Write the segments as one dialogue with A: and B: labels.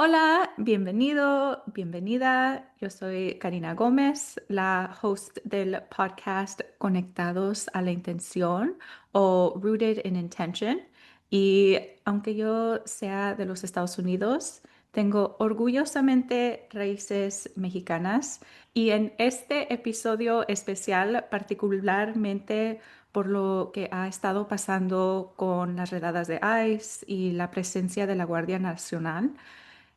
A: Hola, bienvenido, bienvenida. Yo soy Karina Gómez, la host del podcast Conectados a la Intención o Rooted in Intention. Y aunque yo sea de los Estados Unidos, tengo orgullosamente raíces mexicanas y en este episodio especial, particularmente por lo que ha estado pasando con las redadas de ICE y la presencia de la Guardia Nacional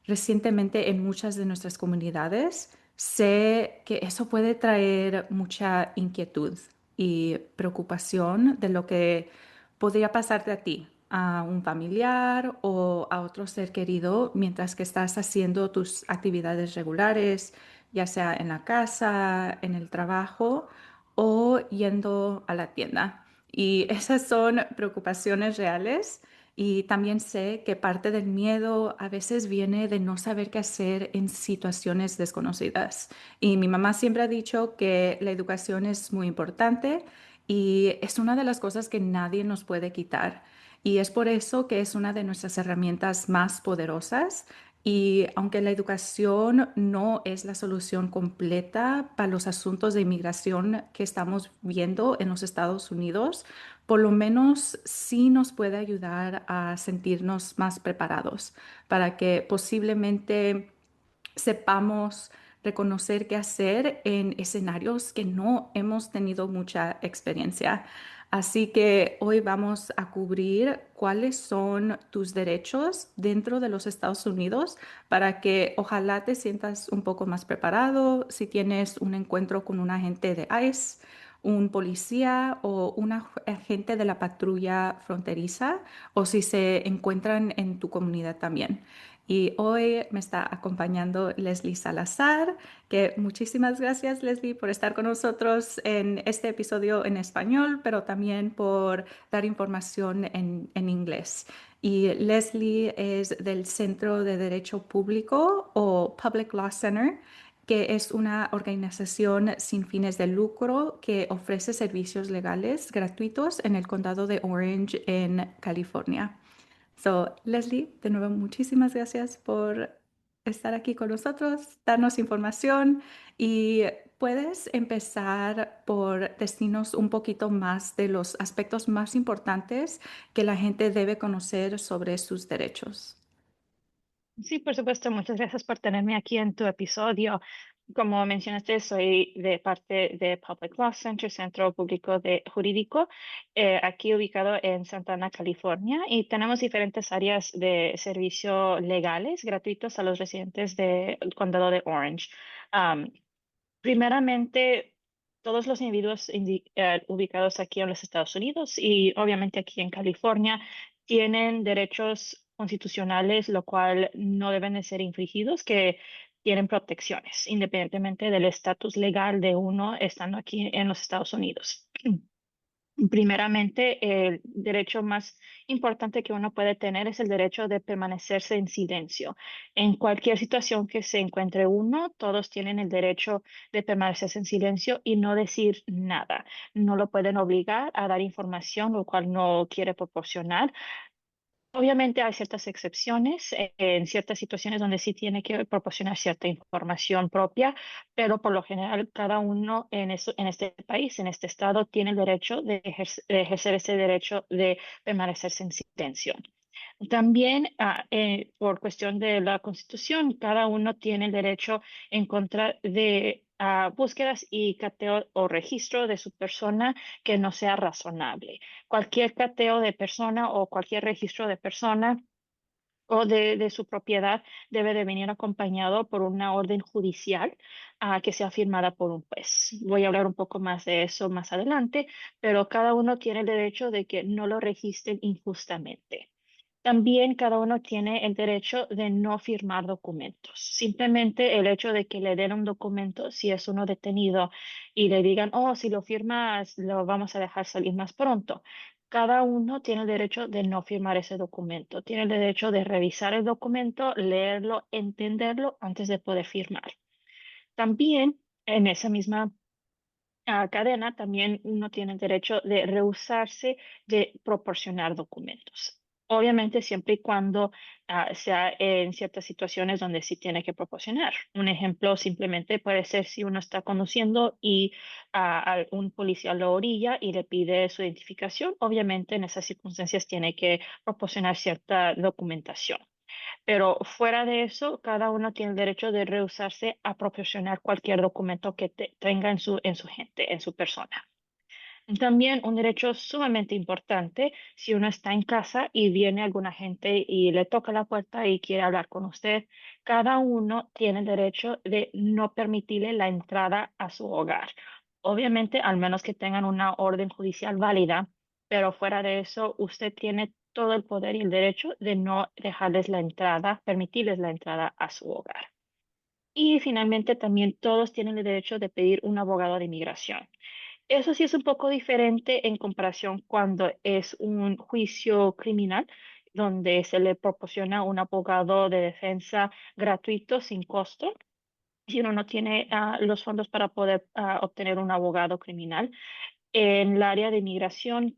A: recientemente en muchas de nuestras comunidades, sé que eso puede traer mucha inquietud y preocupación de lo que podría pasarte a ti, a un familiar o a otro ser querido mientras que estás haciendo tus actividades regulares, ya sea en la casa, en el trabajo o yendo a la tienda. Y esas son preocupaciones reales y también sé que parte del miedo a veces viene de no saber qué hacer en situaciones desconocidas. Y mi mamá siempre ha dicho que la educación es muy importante y es una de las cosas que nadie nos puede quitar. Y es por eso que es una de nuestras herramientas más poderosas. Y aunque la educación no es la solución completa para los asuntos de inmigración que estamos viendo en los Estados Unidos, por lo menos sí nos puede ayudar a sentirnos más preparados para que posiblemente sepamos reconocer qué hacer en escenarios que no hemos tenido mucha experiencia. Así que hoy vamos a cubrir cuáles son tus derechos dentro de los Estados Unidos para que ojalá te sientas un poco más preparado si tienes un encuentro con un agente de ICE, un policía o un agente de la patrulla fronteriza o si se encuentran en tu comunidad también. Y hoy me está acompañando Leslie Salazar, que muchísimas gracias Leslie por estar con nosotros en este episodio en español, pero también por dar información en inglés. Y Leslie es del Centro de Derecho Público o Public Law Center, que es una organización sin fines de lucro que ofrece servicios legales gratuitos en el condado de Orange en California. So, Leslie, de nuevo, muchísimas gracias por estar aquí con nosotros, darnos información y puedes empezar por decirnos un poquito más de los aspectos más importantes que la gente debe conocer sobre sus derechos.
B: Sí, por supuesto. Muchas gracias por tenerme aquí en tu episodio. Como mencionaste, soy de parte de Public Law Center, Centro Público de Jurídico, aquí ubicado en Santa Ana, California, y tenemos diferentes áreas de servicio legales gratuitos a los residentes del condado de Orange. Am, Primeramente, todos los individuos ubicados aquí en los Estados Unidos y obviamente aquí en California tienen derechos constitucionales, lo cual no deben de ser infringidos, que tienen protecciones, independientemente del estatus legal de uno estando aquí en los Estados Unidos. Primeramente, el derecho más importante que uno puede tener es el derecho de permanecerse en silencio. En cualquier situación que se encuentre uno, todos tienen el derecho de permanecerse en silencio y no decir nada. No lo pueden obligar a dar información, lo cual no quiere proporcionar. Obviamente hay ciertas excepciones en ciertas situaciones donde sí tiene que proporcionar cierta información propia, pero por lo general cada uno en este país, en este estado, tiene el derecho de ejercer ese derecho de permanecerse en silencio. También, por cuestión de la Constitución, cada uno tiene el derecho en contra de búsquedas y cateo o registro de su persona que no sea razonable. Cualquier cateo de persona o cualquier registro de persona o de su propiedad debe de venir acompañado por una orden judicial que sea firmada por un juez. Voy a hablar un poco más de eso más adelante, pero cada uno tiene el derecho de que no lo registren injustamente. También cada uno tiene el derecho de no firmar documentos. Simplemente el hecho de que le den un documento, si es uno detenido, y le digan, oh, si lo firmas, lo vamos a dejar salir más pronto. Cada uno tiene el derecho de no firmar ese documento. Tiene el derecho de revisar el documento, leerlo, entenderlo antes de poder firmar. También en esa misma cadena, también uno tiene el derecho de rehusarse de proporcionar documentos. Obviamente, siempre y cuando sea en ciertas situaciones donde sí tiene que proporcionar. Un ejemplo simplemente puede ser si uno está conduciendo y un policía lo orilla y le pide su identificación. Obviamente, en esas circunstancias tiene que proporcionar cierta documentación. Pero fuera de eso, cada uno tiene el derecho de rehusarse a proporcionar cualquier documento que tenga en su gente, en su persona. También un derecho sumamente importante, si uno está en casa y viene alguna gente y le toca la puerta y quiere hablar con usted, cada uno tiene el derecho de no permitirle la entrada a su hogar. Obviamente, al menos que tengan una orden judicial válida, pero fuera de eso, usted tiene todo el poder y el derecho de no dejarles la entrada, permitirles la entrada a su hogar. Y finalmente, también todos tienen el derecho de pedir un abogado de inmigración. Eso sí es un poco diferente en comparación cuando es un juicio criminal, donde se le proporciona un abogado de defensa gratuito sin costo. Si uno no tiene los fondos para poder obtener un abogado criminal, en el área de inmigración,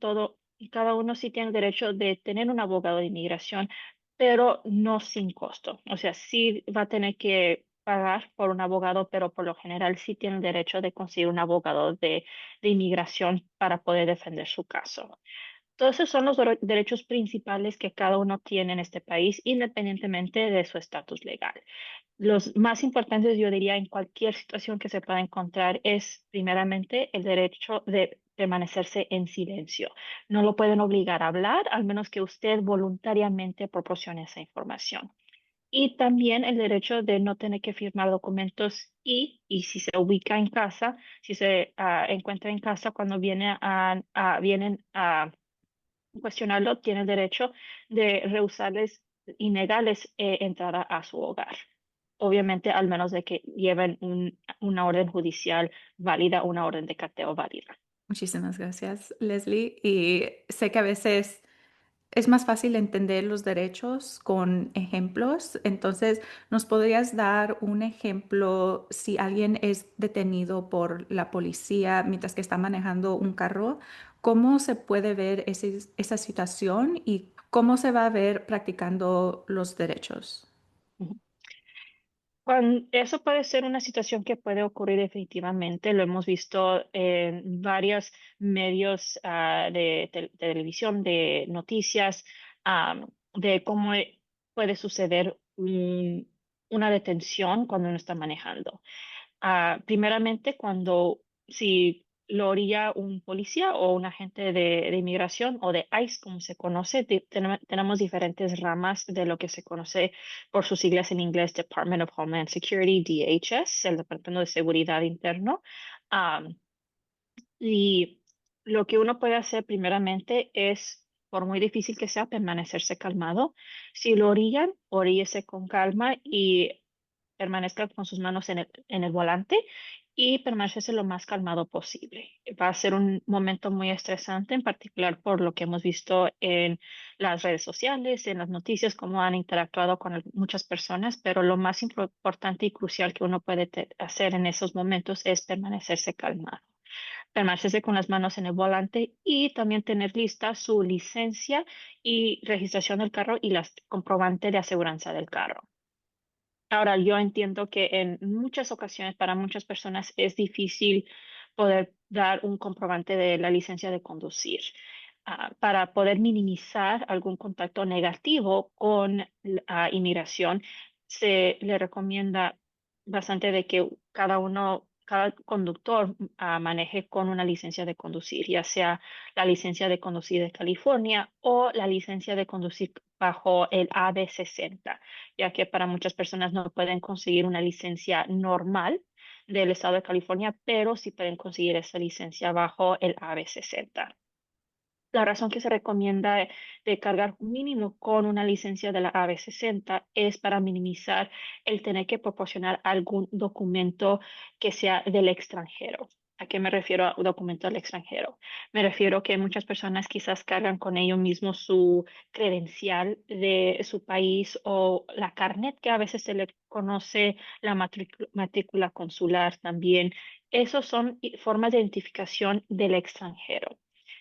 B: cada uno sí tiene el derecho de tener un abogado de inmigración, pero no sin costo. O sea, sí va a tener que pagar por un abogado, pero por lo general sí tiene el derecho de conseguir un abogado de inmigración para poder defender su caso. Todos esos son los derechos principales que cada uno tiene en este país, independientemente de su estatus legal. Los más importantes, yo diría, en cualquier situación que se pueda encontrar es, primeramente, el derecho de permanecerse en silencio. No lo pueden obligar a hablar, al menos que usted voluntariamente proporcione esa información. Y también el derecho de no tener que firmar documentos y si se ubica en casa, si se encuentra en casa cuando vienen a cuestionarlo, tiene el derecho de rehusarles y negarles entrar a su hogar. Obviamente, al menos de que lleven una orden judicial válida, una orden de cateo válida.
A: Muchísimas gracias, Leslie. Y sé que a veces es más fácil entender los derechos con ejemplos. Entonces, ¿nos podrías dar un ejemplo si alguien es detenido por la policía mientras que está manejando un carro? ¿Cómo se puede ver esa situación y cómo se va a ver practicando los derechos?
B: Eso puede ser una situación que puede ocurrir definitivamente. Lo hemos visto en varios medios de televisión, de noticias, de cómo puede suceder una detención cuando uno está manejando. Primeramente, si lo orilla un policía o un agente de inmigración o de ICE, como se conoce, tenemos diferentes ramas de lo que se conoce por sus siglas en inglés, Department of Homeland Security, DHS, el Departamento de Seguridad Interno. Am, y lo que uno puede hacer primeramente es, por muy difícil que sea, permanecerse calmado. Si lo orillan, oríllese con calma y permanezca con sus manos en el volante y permanece lo más calmado posible. Va a ser un momento muy estresante, en particular por lo que hemos visto en las redes sociales, en las noticias, cómo han interactuado con muchas personas, pero lo más importante y crucial que uno puede hacer en esos momentos es permanecerse calmado. Permanecerse con las manos en el volante y también tener lista su licencia y registración del carro y las comprobante de aseguranza del carro. Ahora, yo entiendo que en muchas ocasiones para muchas personas es difícil poder dar un comprobante de la licencia de conducir. Para poder minimizar algún contacto negativo con inmigración, se le recomienda bastante de que cada conductor maneje con una licencia de conducir, ya sea la licencia de conducir de California o la licencia de conducir bajo el AB60, ya que para muchas personas no pueden conseguir una licencia normal del estado de California, pero sí pueden conseguir esa licencia bajo el AB60. La razón que se recomienda de cargar mínimo con una licencia de la AB60 es para minimizar el tener que proporcionar algún documento que sea del extranjero. ¿A qué me refiero a un documento del extranjero? Me refiero que muchas personas quizás cargan con ellos mismos su credencial de su país o la carnet, que a veces se le conoce la matrícula consular también, Esos son formas de identificación del extranjero.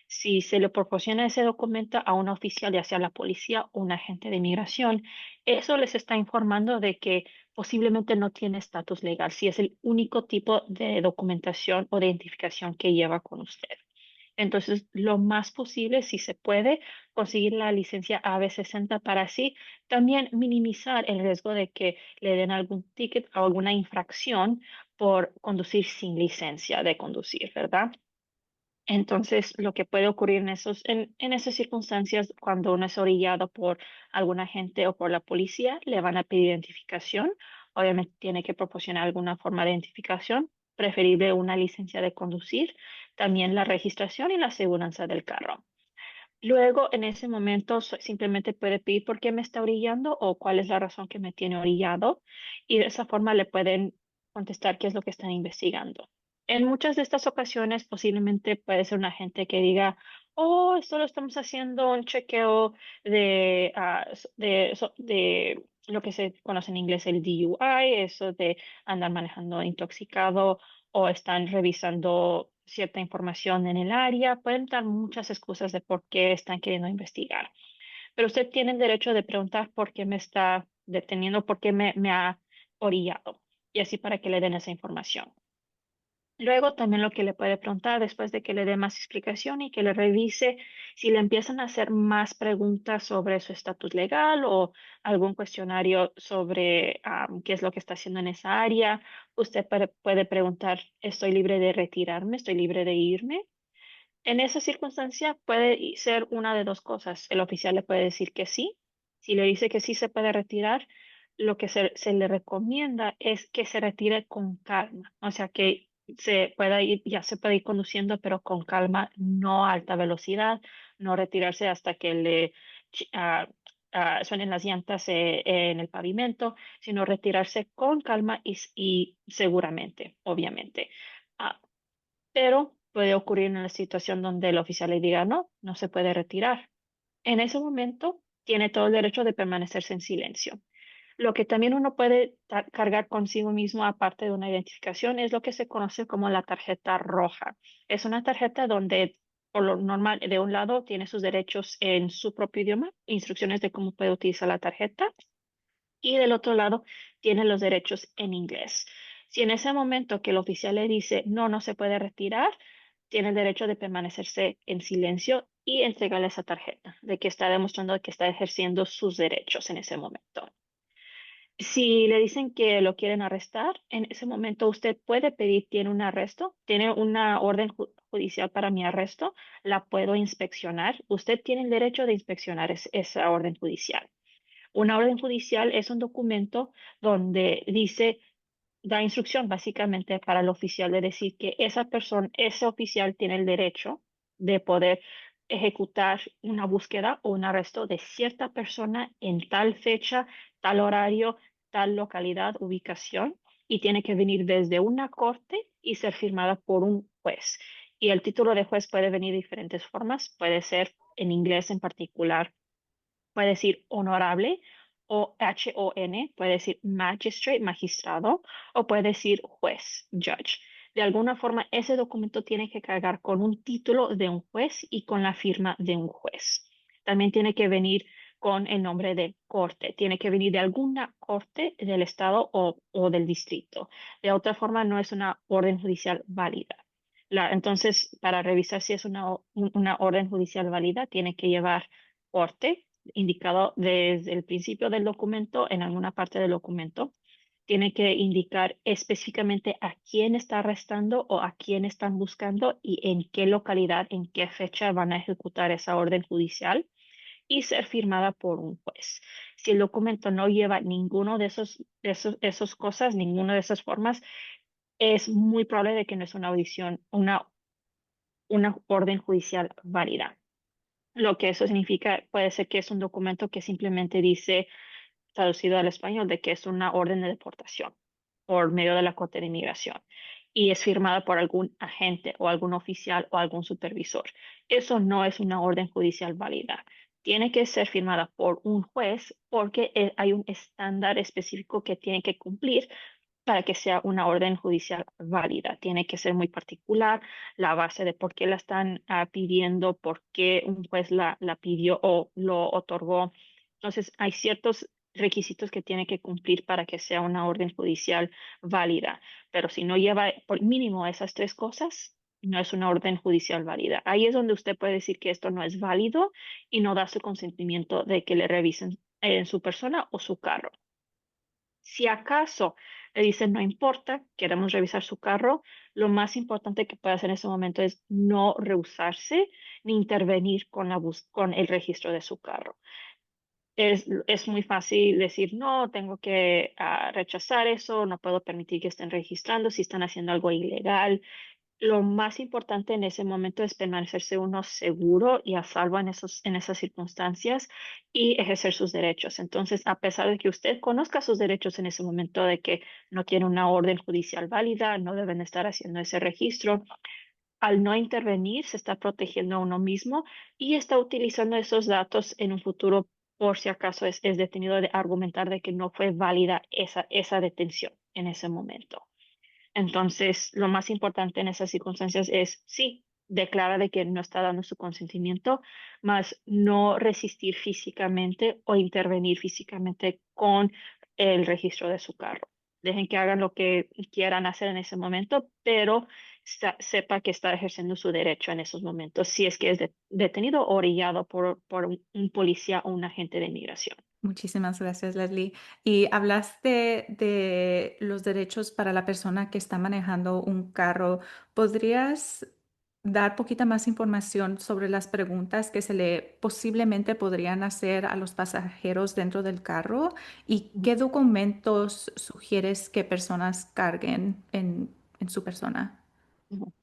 B: Si se le proporciona ese documento a un oficial, ya sea la policía o un agente de inmigración, eso les está informando de que posiblemente no tiene estatus legal, si es el único tipo de documentación o de identificación que lleva con usted. Entonces, lo más posible, si se puede, conseguir la licencia AB60 para así también minimizar el riesgo de que le den algún ticket o alguna infracción por conducir sin licencia de conducir, ¿verdad? Entonces, lo que puede ocurrir en esas circunstancias, cuando uno es orillado por algún agente o por la policía, le van a pedir identificación. Obviamente tiene que proporcionar alguna forma de identificación, preferible una licencia de conducir, también la registración y la aseguranza del carro. Luego, en ese momento, simplemente puede pedir por qué me está orillando o cuál es la razón que me tiene orillado y de esa forma le pueden contestar qué es lo que están investigando. En muchas de estas ocasiones, posiblemente puede ser un agente que diga, oh, esto lo estamos haciendo un chequeo de lo que se conoce en inglés el DUI, eso de andar manejando intoxicado o están revisando cierta información en el área. Pueden dar muchas excusas de por qué están queriendo investigar. Pero usted tiene el derecho de preguntar por qué me está deteniendo, por qué me ha orillado. Y así para que le den esa información. Luego también lo que le puede preguntar después de que le dé más explicación y que le revise si le empiezan a hacer más preguntas sobre su estatus legal o algún cuestionario sobre qué es lo que está haciendo en esa área. Usted puede preguntar, ¿estoy libre de retirarme? ¿Estoy libre de irme? En esa circunstancia puede ser una de dos cosas. El oficial le puede decir que sí. Si le dice que sí se puede retirar, lo que se le recomienda es que se retire con calma. O sea, que se pueda ir, ya se puede ir conduciendo, pero con calma, no a alta velocidad, no retirarse hasta que chi- ah, suenen las llantas en el pavimento, sino retirarse con calma y seguramente, obviamente. Ah, pero puede ocurrir en una situación donde el oficial le diga no, no se puede retirar. En ese momento tiene todo el derecho de permanecerse en silencio. Lo que también uno puede cargar consigo mismo, aparte de una identificación, es lo que se conoce como la tarjeta roja. Es una tarjeta donde, por lo normal, de un lado tiene sus derechos en su propio idioma, instrucciones de cómo puede utilizar la tarjeta, y del otro lado tiene los derechos en inglés. Si en ese momento que el oficial le dice no, no se puede retirar, tiene el derecho de permanecerse en silencio y entregarle esa tarjeta de que está demostrando que está ejerciendo sus derechos en ese momento. Si le dicen que lo quieren arrestar, en ese momento usted puede pedir, tiene un arresto, tiene una orden judicial para mi arresto, la puedo inspeccionar. Usted tiene el derecho de inspeccionar esa orden judicial. Una orden judicial es un documento donde dice, da instrucción básicamente para el oficial de decir que esa persona, ese oficial tiene el derecho de poder ejecutar una búsqueda o un arresto de cierta persona en tal fecha, tal horario, tal localidad, ubicación, y tiene que venir desde una corte y ser firmada por un juez. Y el título de juez puede venir de diferentes formas, puede ser en inglés en particular, puede decir honorable o HON, puede decir magistrate, magistrado, o puede decir juez, judge. De alguna forma, ese documento tiene que cargar con un título de un juez y con la firma de un juez. También tiene que venir con el nombre de corte, tiene que venir de alguna corte del estado o del distrito. De otra forma, no es una orden judicial válida. Entonces, para revisar si es una orden judicial válida, tiene que llevar corte indicado desde el principio del documento, en alguna parte del documento. Tiene que indicar específicamente a quién está arrestando o a quién están buscando y en qué localidad, en qué fecha van a ejecutar esa orden judicial y ser firmada por un juez. Si el documento no lleva ninguno de esos cosas, ninguna de esas formas, es muy probable de que no es una audición, una orden judicial válida. Lo que eso significa puede ser que es un documento que simplemente dice, traducido al español, de que es una orden de deportación por medio de la Corte de Inmigración y es firmada por algún agente o algún oficial o algún supervisor. Eso no es una orden judicial válida. Tiene que ser firmada por un juez porque hay un estándar específico que tiene que cumplir para que sea una orden judicial válida. Tiene que ser muy particular la base de por qué la están pidiendo, por qué un juez la pidió o lo otorgó. Entonces, hay ciertos requisitos que tiene que cumplir para que sea una orden judicial válida, pero si no lleva por mínimo esas tres cosas, no es una orden judicial válida. Ahí es donde usted puede decir que esto no es válido y no da su consentimiento de que le revisen su persona o su carro. Si acaso le dicen no importa, queremos revisar su carro, lo más importante que puede hacer en ese momento es no rehusarse ni intervenir con con el registro de su carro. Es muy fácil decir, no, tengo que rechazar eso, no puedo permitir que estén registrando si están haciendo algo ilegal. Lo más importante en ese momento es permanecerse uno seguro y a salvo en esas circunstancias y ejercer sus derechos. Entonces, a pesar de que usted conozca sus derechos en ese momento de que no tiene una orden judicial válida, no deben estar haciendo ese registro, al no intervenir se está protegiendo a uno mismo y está utilizando esos datos en un futuro por si acaso es detenido de argumentar de que no fue válida esa detención en ese momento. Entonces, lo más importante en esas circunstancias es, sí, declara de que no está dando su consentimiento, más no resistir físicamente o intervenir físicamente con el registro de su carro. Dejen que hagan lo que quieran hacer en ese momento, pero sepa que está ejerciendo su derecho en esos momentos, si es que es detenido o orillado por un policía o un agente de inmigración.
A: Muchísimas gracias, Leslie. Y hablaste de los derechos para la persona que está manejando un carro. ¿Podrías dar poquita más información sobre las preguntas que se le posiblemente podrían hacer a los pasajeros dentro del carro? ¿Y qué documentos sugieres que personas carguen en su persona?
B: Ujú.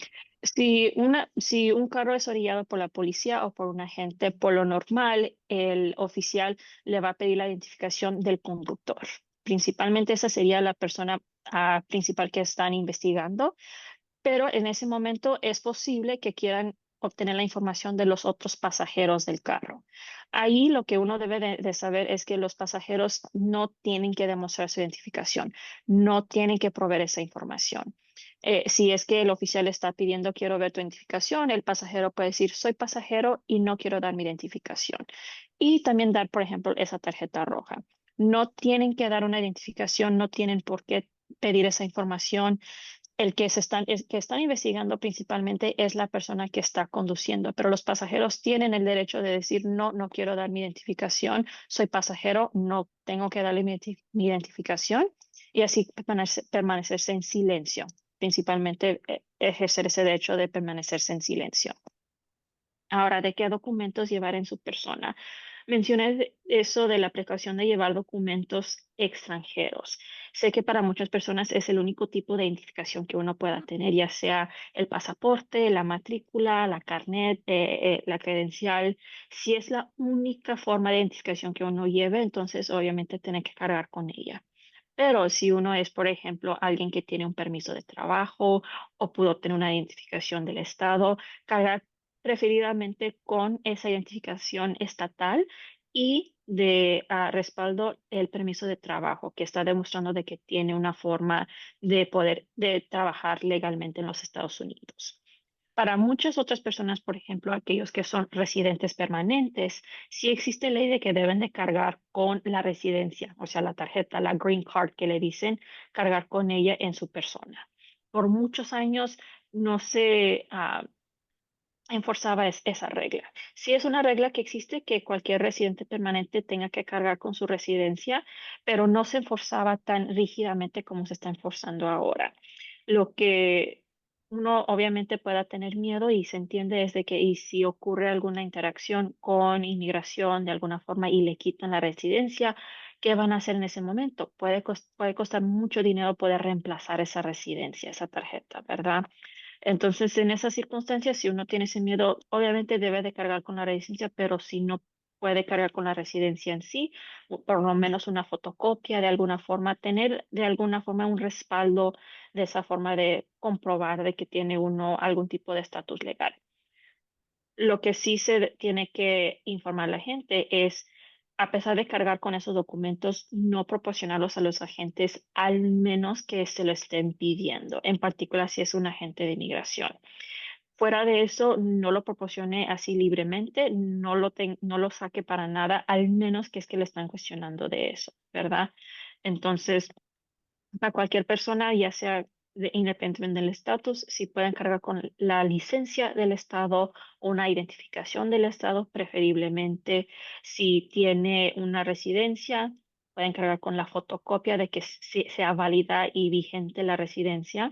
B: Si un carro es orillado por la policía o por un agente, por lo normal, el oficial le va a pedir la identificación del conductor. Principalmente esa sería la persona principal que están investigando, pero en ese momento es posible que quieran obtener la información de los otros pasajeros del carro. Ahí lo que uno debe de saber es que los pasajeros no tienen que demostrar su identificación, no tienen que proveer esa información. Si es que el oficial está pidiendo quiero ver tu identificación, el pasajero puede decir soy pasajero y no quiero dar mi identificación. Y también dar, por ejemplo, esa tarjeta roja. No tienen que dar una identificación, no tienen por qué pedir esa información. El que están investigando principalmente es la persona que está conduciendo, pero los pasajeros tienen el derecho de decir, no, no quiero dar mi identificación, soy pasajero, no tengo que darle mi identificación y así permanecerse en silencio, principalmente ejercer ese derecho de permanecerse en silencio. Ahora, ¿de qué documentos llevar en su persona? Mencioné eso de la precaución de llevar documentos extranjeros. Sé que para muchas personas es el único tipo de identificación que uno pueda tener, ya sea el pasaporte, la matrícula, la carnet, la credencial. Si es la única forma de identificación que uno lleve, entonces obviamente tiene que cargar con ella. Pero si uno es, por ejemplo, alguien que tiene un permiso de trabajo o pudo obtener una identificación del Estado, cargar preferidamente con esa identificación estatal y de respaldo el permiso de trabajo, que está demostrando de que tiene una forma de poder de trabajar legalmente en los Estados Unidos. Para muchas otras personas, por ejemplo, aquellos que son residentes permanentes, sí existe ley de que deben de cargar con la residencia, o sea, la tarjeta, la green card que le dicen, cargar con ella en su persona. Por muchos años no se enforzaba esa regla. Sí es una regla que existe que cualquier residente permanente tenga que cargar con su residencia, pero no se enforzaba tan rígidamente como se está enforzando ahora. Lo que uno obviamente pueda tener miedo y se entiende es de que y si ocurre alguna interacción con inmigración de alguna forma y le quitan la residencia, ¿qué van a hacer en ese momento? Puede costar mucho dinero poder reemplazar esa residencia, esa tarjeta, ¿verdad? Entonces, en esas circunstancias, si uno tiene ese miedo, obviamente debe de cargar con la residencia, pero si no puede cargar con la residencia en sí, o por lo menos una fotocopia de alguna forma, tener de alguna forma un respaldo de esa forma de comprobar de que tiene uno algún tipo de estatus legal. Lo que sí se tiene que informar a la gente es a pesar de cargar con esos documentos, no proporcionarlos a los agentes al menos que se lo estén pidiendo, en particular si es un agente de inmigración. Fuera de eso, no lo proporcione así libremente, no lo saque para nada, al menos que es que le están cuestionando de eso, ¿verdad? Entonces, para cualquier persona, ya sea independientemente del estatus, si pueden cargar con la licencia del estado, una identificación del estado, preferiblemente si tiene una residencia, pueden cargar con la fotocopia de que sea válida y vigente la residencia.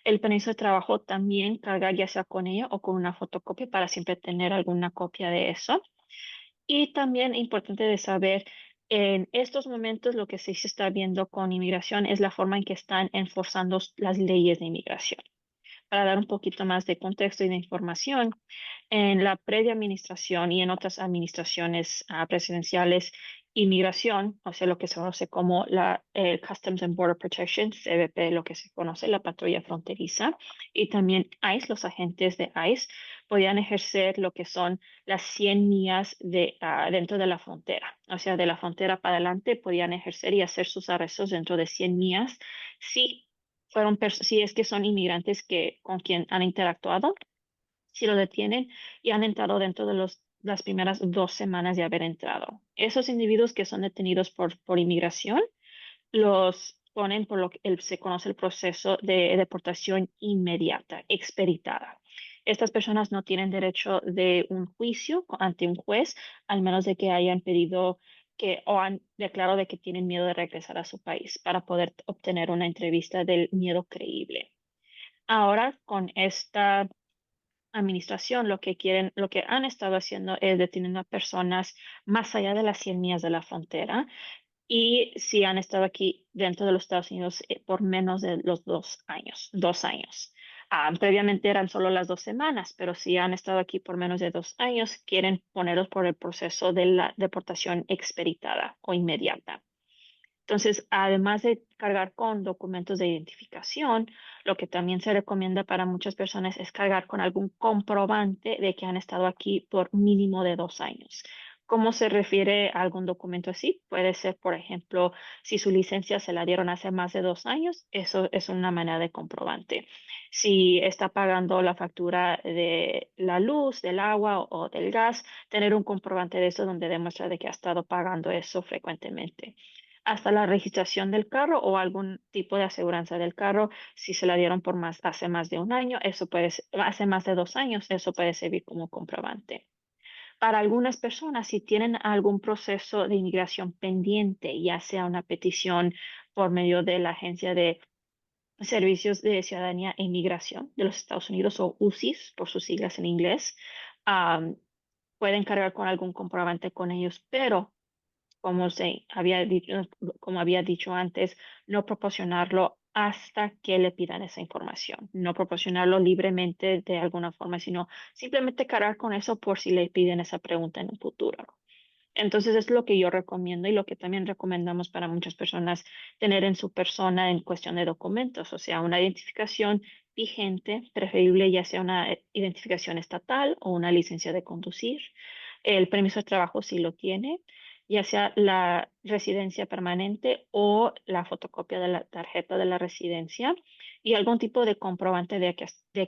B: El permiso de trabajo también cargar ya sea con ella o con una fotocopia para siempre tener alguna copia de eso. Y también importante de saber, en estos momentos lo que sí se está viendo con inmigración es la forma en que están enforzando las leyes de inmigración. Para dar un poquito más de contexto y de información, en la previa administración y en otras administraciones presidenciales, inmigración, o sea, lo que se conoce como el Customs and Border Protection, CBP, lo que se conoce la patrulla fronteriza, y también ICE, los agentes de ICE, podían ejercer lo que son las 100 millas dentro de la frontera. O sea, de la frontera para adelante podían ejercer y hacer sus arrestos dentro de 100 millas si si es que son inmigrantes con quien han interactuado, si lo detienen y han entrado dentro de las primeras 2 semanas de haber entrado. Esos individuos que son detenidos por inmigración los ponen por lo que se conoce el proceso de deportación inmediata, expeditada. Estas personas no tienen derecho de un juicio ante un juez, al menos de que hayan pedido o han declarado de que tienen miedo de regresar a su país para poder obtener una entrevista del miedo creíble. Ahora, con esta administración, lo que han estado haciendo es deteniendo a personas más allá de las 100 millas de la frontera y si han estado aquí dentro de los Estados Unidos por menos de los 2 años, 2 años. Previamente eran solo las 2 semanas, pero si han estado aquí por menos de 2 años, quieren ponerlos por el proceso de la deportación expeditada o inmediata. Entonces, además de cargar con documentos de identificación, lo que también se recomienda para muchas personas es cargar con algún comprobante de que han estado aquí por mínimo de 2 años. ¿Cómo se refiere a algún documento así? Puede ser, por ejemplo, si su licencia se la dieron hace más de 2 años, eso es una manera de comprobante. Si está pagando la factura de la luz, del agua o del gas, tener un comprobante de eso donde demuestra de que ha estado pagando eso frecuentemente hasta la registración del carro o algún tipo de aseguranza del carro, si se la dieron hace más de un año, hace más de 2 años, eso puede servir como comprobante. Para algunas personas, si tienen algún proceso de inmigración pendiente, ya sea una petición por medio de la Agencia de Servicios de Ciudadanía e Inmigración de los Estados Unidos o USIS, por sus siglas en inglés, am, pueden cargar con algún comprobante con ellos, pero como había dicho antes, no proporcionarlo hasta que le pidan esa información, no proporcionarlo libremente de alguna forma, sino simplemente cargar con eso por si le piden esa pregunta en un futuro. Entonces es lo que yo recomiendo y lo que también recomendamos para muchas personas tener en su persona en cuestión de documentos, o sea, una identificación vigente, preferible ya sea una identificación estatal o una licencia de conducir. El permiso de trabajo si lo tiene, ya sea la residencia permanente o la fotocopia de la tarjeta de la residencia y algún tipo de comprobante de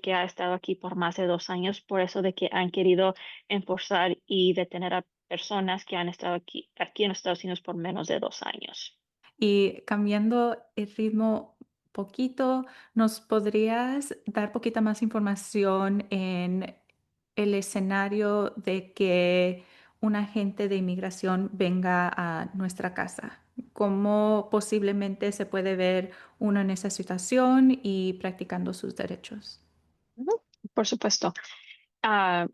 B: que ha estado aquí por más de 2 años, por eso de que han querido enforzar y detener a personas que han estado aquí en Estados Unidos por menos de 2 años.
A: Y cambiando el ritmo poquito, ¿nos podrías dar poquita más información en el escenario de que un agente de inmigración venga a nuestra casa? ¿Cómo posiblemente se puede ver uno en esa situación y practicando sus derechos?
B: Ujú. Por supuesto.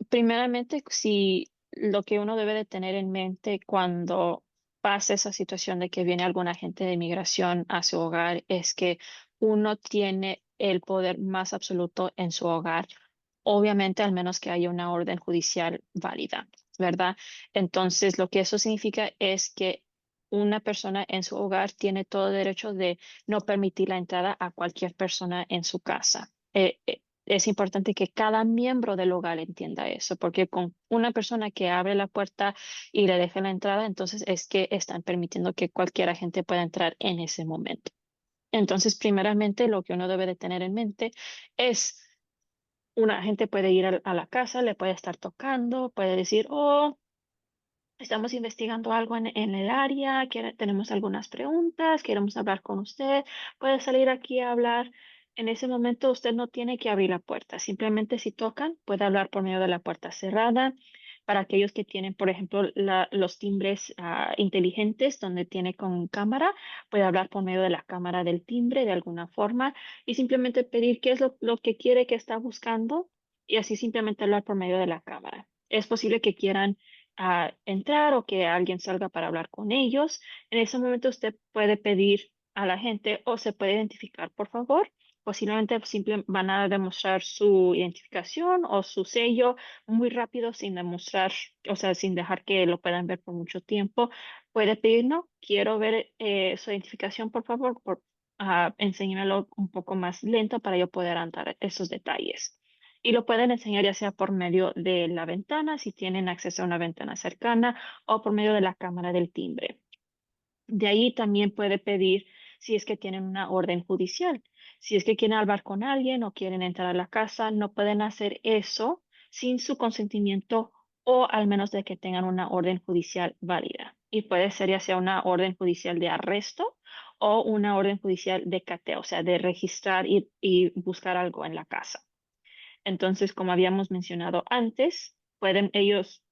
B: Primeramente, si lo que uno debe de tener en mente cuando pasa esa situación de que viene algún agente de inmigración a su hogar es que uno tiene el poder más absoluto en su hogar, obviamente al menos que haya una orden judicial válida, ¿verdad? Entonces, lo que eso significa es que una persona en su hogar tiene todo derecho de no permitir la entrada a cualquier persona en su casa. es importante que cada miembro del hogar entienda eso, porque con una persona que abre la puerta y le deja la entrada, entonces es que están permitiendo que cualquier agente pueda entrar en ese momento. Entonces, primeramente, lo que uno debe de tener en mente es, una agente puede ir a la casa, le puede estar tocando, puede decir, oh, estamos investigando algo en el área, tenemos algunas preguntas, queremos hablar con usted, puede salir aquí a hablar. En ese momento usted no tiene que abrir la puerta, simplemente si tocan, puede hablar por medio de la puerta cerrada. Para aquellos que tienen, por ejemplo, los timbres inteligentes donde tiene con cámara, puede hablar por medio de la cámara del timbre de alguna forma y simplemente pedir qué es lo que quiere, que está buscando y así simplemente hablar por medio de la cámara. Es posible que quieran entrar o que alguien salga para hablar con ellos. En ese momento usted puede pedir a la gente o se puede identificar, por favor. Posiblemente van a demostrar su identificación o su sello muy rápido sin demostrar, o sea, sin dejar que lo puedan ver por mucho tiempo. Puede pedir, no, quiero ver su identificación, por favor, enséñamelo un poco más lento para yo poder andar esos detalles y lo pueden enseñar ya sea por medio de la ventana, si tienen acceso a una ventana cercana, o por medio de la cámara del timbre. De ahí también puede pedir si es que tienen una orden judicial. Si es que quieren hablar con alguien o quieren entrar a la casa, no pueden hacer eso sin su consentimiento o al menos de que tengan una orden judicial válida. Y puede ser ya sea una orden judicial de arresto o una orden judicial de cateo, o sea, de registrar y buscar algo en la casa. Entonces, como habíamos mencionado antes, ellos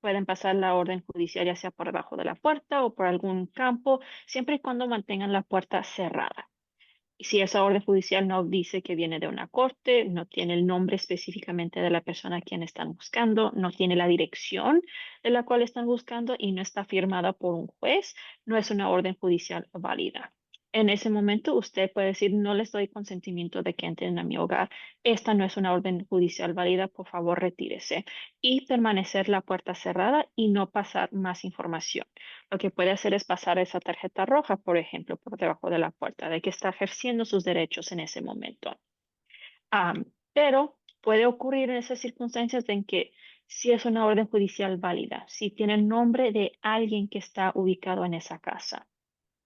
B: pueden pasar la orden judicial ya sea por debajo de la puerta o por algún campo, siempre y cuando mantengan la puerta cerrada. Y si esa orden judicial no dice que viene de una corte, no tiene el nombre específicamente de la persona a quien están buscando, no tiene la dirección de la cual están buscando y no está firmada por un juez, no es una orden judicial válida. En ese momento usted puede decir, no les doy consentimiento de que entren a mi hogar. Esta no es una orden judicial válida, por favor retírese y permanecer la puerta cerrada y no pasar más información. Lo que puede hacer es pasar esa tarjeta roja, por ejemplo, por debajo de la puerta, de que está ejerciendo sus derechos en ese momento. Pero puede ocurrir en esas circunstancias en que si es una orden judicial válida, si tiene el nombre de alguien que está ubicado en esa casa.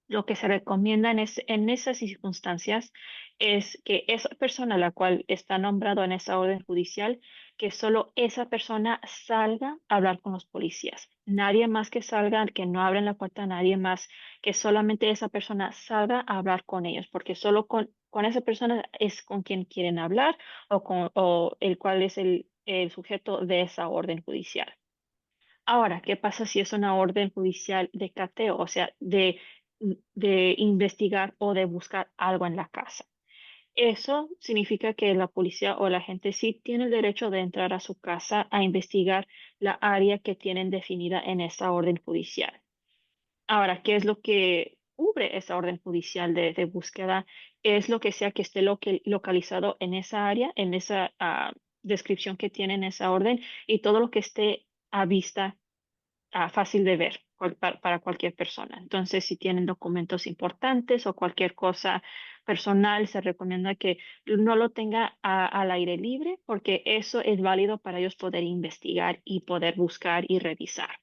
B: Lo que se recomienda en esas circunstancias es que esa persona, la cual está nombrado en esa orden judicial, que solo esa persona salga a hablar con los policías. Nadie más que salga, que no abren la puerta a nadie más, que solamente esa persona salga a hablar con ellos, porque solo con esa persona es con quien quieren hablar o el cual es el sujeto de esa orden judicial. Ahora, ¿qué pasa si es una orden judicial de cateo, o sea, de investigar o de buscar algo en la casa? Eso significa que la policía o la gente sí tiene el derecho de entrar a su casa a investigar la área que tienen definida en esa orden judicial. Ahora, ¿qué es lo que cubre esa orden judicial de búsqueda? Es lo que sea que esté localizado en esa área, en esa descripción que tiene en esa orden y todo lo que esté a vista fácil de ver para cualquier persona. Entonces, si tienen documentos importantes o cualquier cosa personal, se recomienda que no lo tenga al aire libre porque eso es válido para ellos poder investigar y poder buscar y revisar.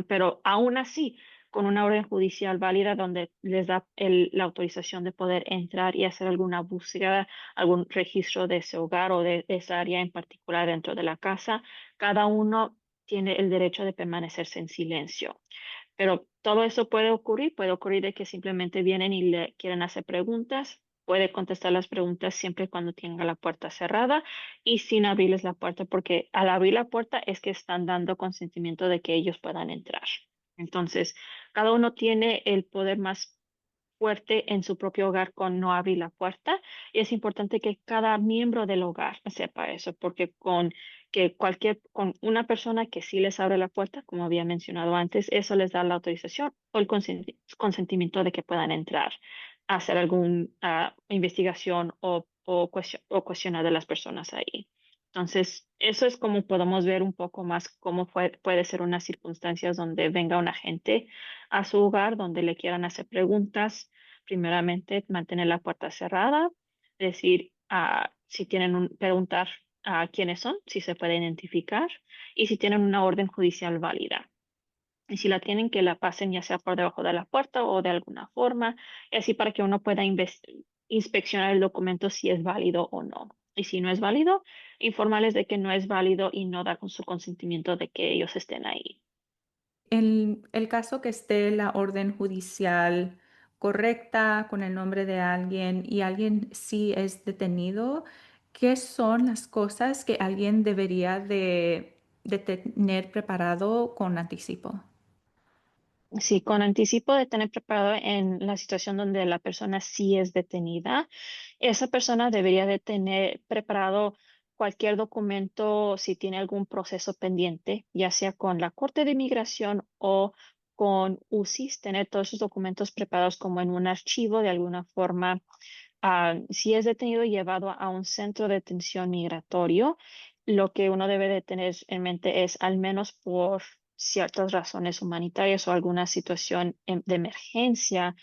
B: Pero aún así, con una orden judicial válida donde les da la autorización de poder entrar y hacer alguna búsqueda, algún registro de ese hogar o de esa área en particular dentro de la casa, cada uno tiene el derecho de permanecerse en silencio. Pero todo eso puede ocurrir de que simplemente vienen y le quieren hacer preguntas. Puede contestar las preguntas siempre y cuando tenga la puerta cerrada y sin abrirles la puerta, porque al abrir la puerta es que están dando consentimiento de que ellos puedan entrar. Entonces, cada uno tiene el poder más fuerte en su propio hogar con no abrir la puerta y es importante que cada miembro del hogar sepa eso, porque con una persona que sí les abre la puerta, como había mencionado antes, eso les da la autorización o el consentimiento de que puedan entrar a hacer alguna investigación o cuestionar de las personas ahí. Entonces, eso es como podemos ver un poco más cómo puede ser unas circunstancias donde venga un agente a su hogar, donde le quieran hacer preguntas. Primeramente, mantener la puerta cerrada, decir, si tienen preguntar a quiénes son, si se puede identificar y si tienen una orden judicial válida. Y si la tienen, que la pasen ya sea por debajo de la puerta o de alguna forma, y así para que uno pueda inspeccionar el documento si es válido o no. Y si no es válido, informarles de que no es válido y no dar con su consentimiento de que ellos estén ahí.
A: En el caso que esté la orden judicial correcta con el nombre de alguien y alguien sí es detenido, ¿qué son las cosas que alguien debería de tener preparado con anticipo?
B: Sí, con anticipo de tener preparado en la situación donde la persona sí es detenida, esa persona debería de tener preparado cualquier documento si tiene algún proceso pendiente, ya sea con la Corte de Inmigración o con UCIS, tener todos esos documentos preparados como en un archivo de alguna forma. Si es detenido y llevado a un centro de detención migratorio, lo que uno debe de tener en mente es al menos por ciertas razones humanitarias o alguna situación de emergencia,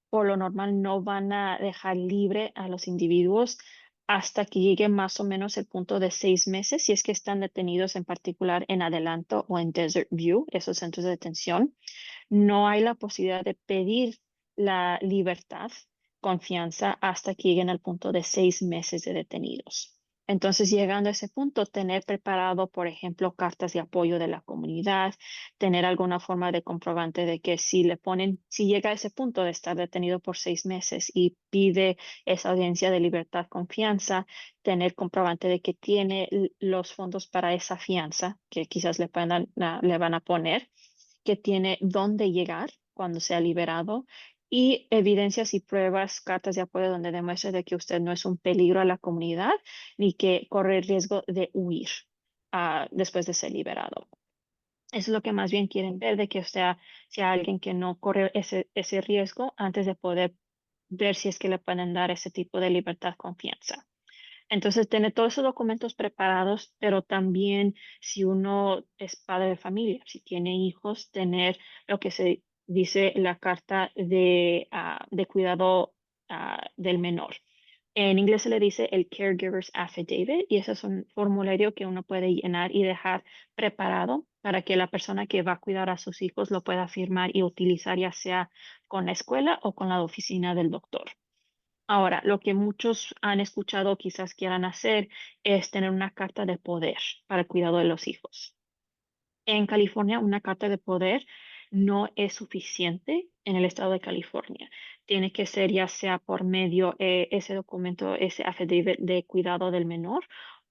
B: por lo normal no van a dejar libre a los individuos hasta que llegue más o menos el punto de 6 meses, si es que están detenidos en particular en Adelanto o en Desert View, esos centros de detención. No hay la posibilidad de pedir la libertad, confianza, hasta que lleguen al punto de 6 meses de detenidos. Entonces, llegando a ese punto, tener preparado, por ejemplo, cartas de apoyo de la comunidad, tener alguna forma de comprobante de que si le ponen, si llega a ese punto de estar detenido por 6 meses y pide esa audiencia de libertad, confianza, tener comprobante de que tiene los fondos para esa fianza que quizás le van a poner, que tiene dónde llegar cuando sea liberado y evidencias y pruebas, cartas de apoyo donde demuestre de que usted no es un peligro a la comunidad ni que corre el riesgo de huir después de ser liberado. Eso es lo que más bien quieren ver, de que sea alguien que no corre ese riesgo antes de poder ver si es que le pueden dar ese tipo de libertad, confianza. Entonces, tener todos esos documentos preparados, pero también si uno es padre de familia, si tiene hijos, tener lo que se dice la carta de cuidado del menor. En inglés se le dice el Caregiver's Affidavit y ese es un formulario que uno puede llenar y dejar preparado para que la persona que va a cuidar a sus hijos lo pueda firmar y utilizar ya sea con la escuela o con la oficina del doctor. Ahora, lo que muchos han escuchado o quizás quieran hacer es tener una carta de poder para el cuidado de los hijos. En California, una carta de poder no es suficiente en el estado de California. Tiene que ser ya sea por medio ese documento, ese affidavit de cuidado del menor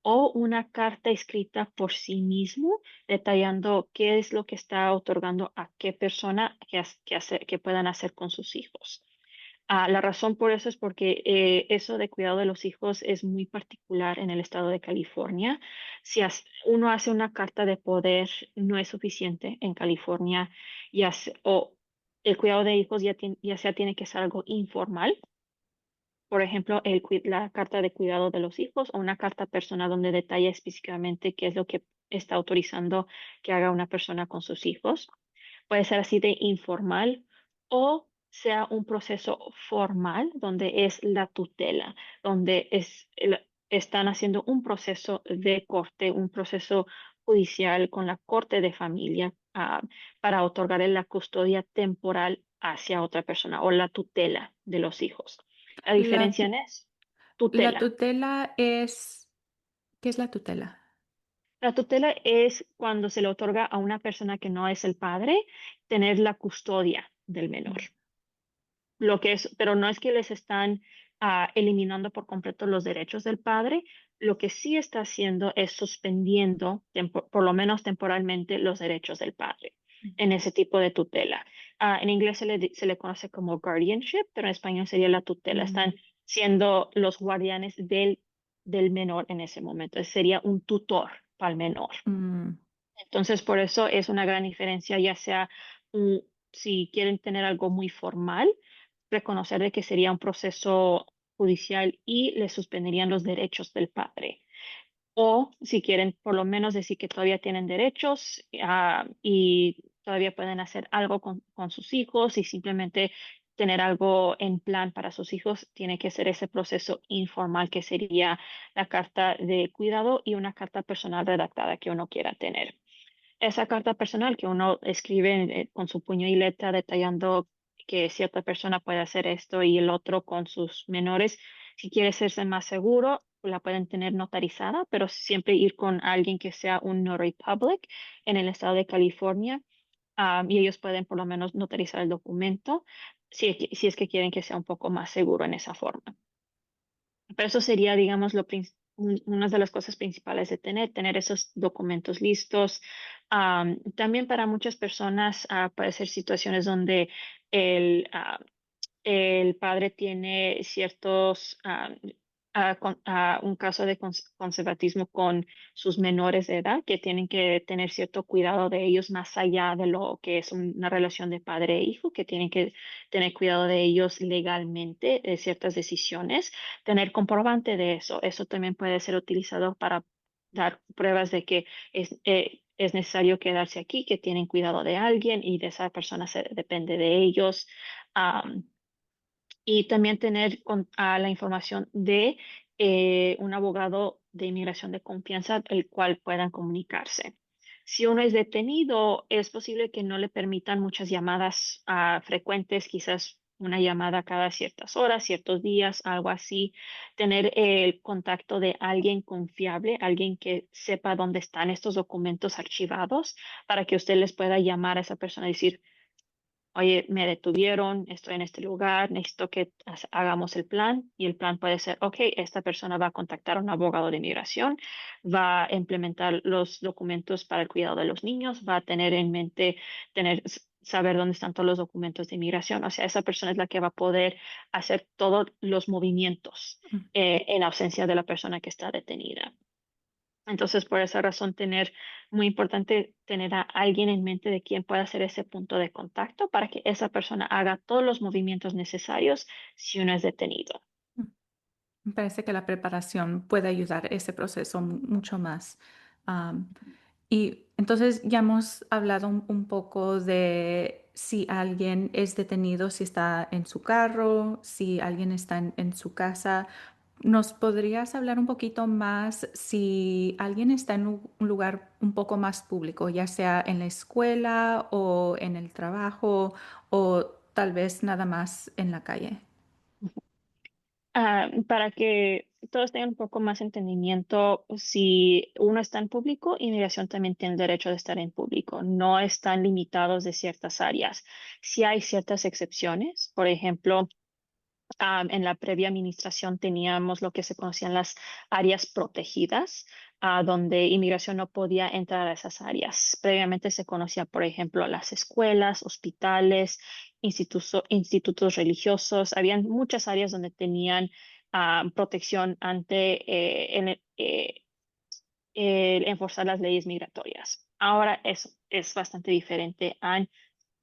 B: o una carta escrita por sí mismo detallando qué es lo que está otorgando a qué persona que puedan hacer con sus hijos. La razón por eso es porque eso de cuidado de los hijos es muy particular en el estado de California. Si uno hace una carta de poder, no es suficiente en California, o el cuidado de hijos ya sea tiene que ser algo informal. Por ejemplo, la carta de cuidado de los hijos o una carta personal donde detalla específicamente qué es lo que está autorizando que haga una persona con sus hijos. Puede ser así de informal o sea un proceso formal donde es la tutela, donde están haciendo un proceso de corte, un proceso judicial con la corte de familia para otorgarle la custodia temporal hacia otra persona o la tutela de los hijos. La
A: La,
B: diferencia es
A: la
B: tutela.
A: tutela ¿qué es la tutela?
B: La tutela es cuando se le otorga a una persona que no es el padre tener la custodia del menor. Lo que es, pero no es que les están eliminando por completo los derechos del padre. Lo que sí está haciendo es suspendiendo, por lo menos temporalmente, los derechos del padre en ese tipo de tutela. En inglés se le conoce como guardianship, pero en español sería la tutela.
A: Mm,
B: Están siendo los guardianes del menor en ese momento. Sería un tutor para el menor.
A: mm.
B: Entonces, por eso es una gran diferencia, ya sea mm, si quieren tener algo muy formal, reconocer de que sería un proceso judicial y le suspenderían los derechos del padre. O si quieren por lo menos decir que todavía tienen derechos y todavía pueden hacer algo con sus hijos y simplemente tener algo en plan para sus hijos, tiene que ser ese proceso informal que sería la carta de cuidado y una carta personal redactada que uno quiera tener. Esa carta personal que uno escribe con su puño y letra detallando que cierta persona puede hacer esto y el otro con sus menores, si quiere hacerse más seguro, la pueden tener notarizada, pero siempre ir con alguien que sea un notary public en el estado de California, y ellos pueden por lo menos notarizar el documento si es que quieren que sea un poco más seguro en esa forma. Pero eso sería, digamos, una de las cosas principales de tener esos documentos listos. También para muchas personas puede ser situaciones donde el, ah, el padre tiene ciertos, un caso de conservatismo con sus menores de edad, que tienen que tener cierto cuidado de ellos más allá de lo que es una relación de padre e hijo, que tienen que tener cuidado de ellos legalmente, de ciertas decisiones, tener comprobante de eso. Eso también puede ser utilizado para dar pruebas de que es necesario quedarse aquí, que tienen cuidado de alguien y de esa persona depende de ellos. Y también tener la información de un abogado de inmigración de confianza, el cual puedan comunicarse. Si uno es detenido, es posible que no le permitan muchas llamadas frecuentes, quizás una llamada cada ciertas horas, ciertos días, algo así. Tener el contacto de alguien confiable, alguien que sepa dónde están estos documentos archivados, para que usted les pueda llamar a esa persona y decir, oye, me detuvieron, estoy en este lugar, necesito que hagamos el plan. Y el plan puede ser, ok, esta persona va a contactar a un abogado de inmigración, va a implementar los documentos para el cuidado de los niños, va a tener en mente saber dónde están todos los documentos de inmigración. O sea, esa persona es la que va a poder hacer todos los movimientos en ausencia de la persona que está detenida. Entonces, por esa razón, muy importante tener a alguien en mente de quien pueda ser ese punto de contacto para que esa persona haga todos los movimientos necesarios si uno es detenido.
A: Me parece que la preparación puede ayudar ese proceso mucho más. Am, y entonces ya hemos hablado un poco de si alguien es detenido, si está en su carro, si alguien está en su casa. ¿Nos podrías hablar un poquito más si alguien está en un lugar un poco más público, ya sea en la escuela o en el trabajo o tal vez nada más en la calle?
B: Para que todos tengan un poco más entendimiento, si uno está en público, inmigración también tiene el derecho de estar en público. No están limitados de ciertas áreas. Si hay ciertas excepciones, por ejemplo, en la previa administración teníamos lo que se conocían las áreas protegidas, donde inmigración no podía entrar a esas áreas. Previamente se conocía, por ejemplo, las escuelas, hospitales, institutos religiosos. Habían muchas áreas donde tenían protección ante el enforzar las leyes migratorias. Ahora es bastante diferente. Han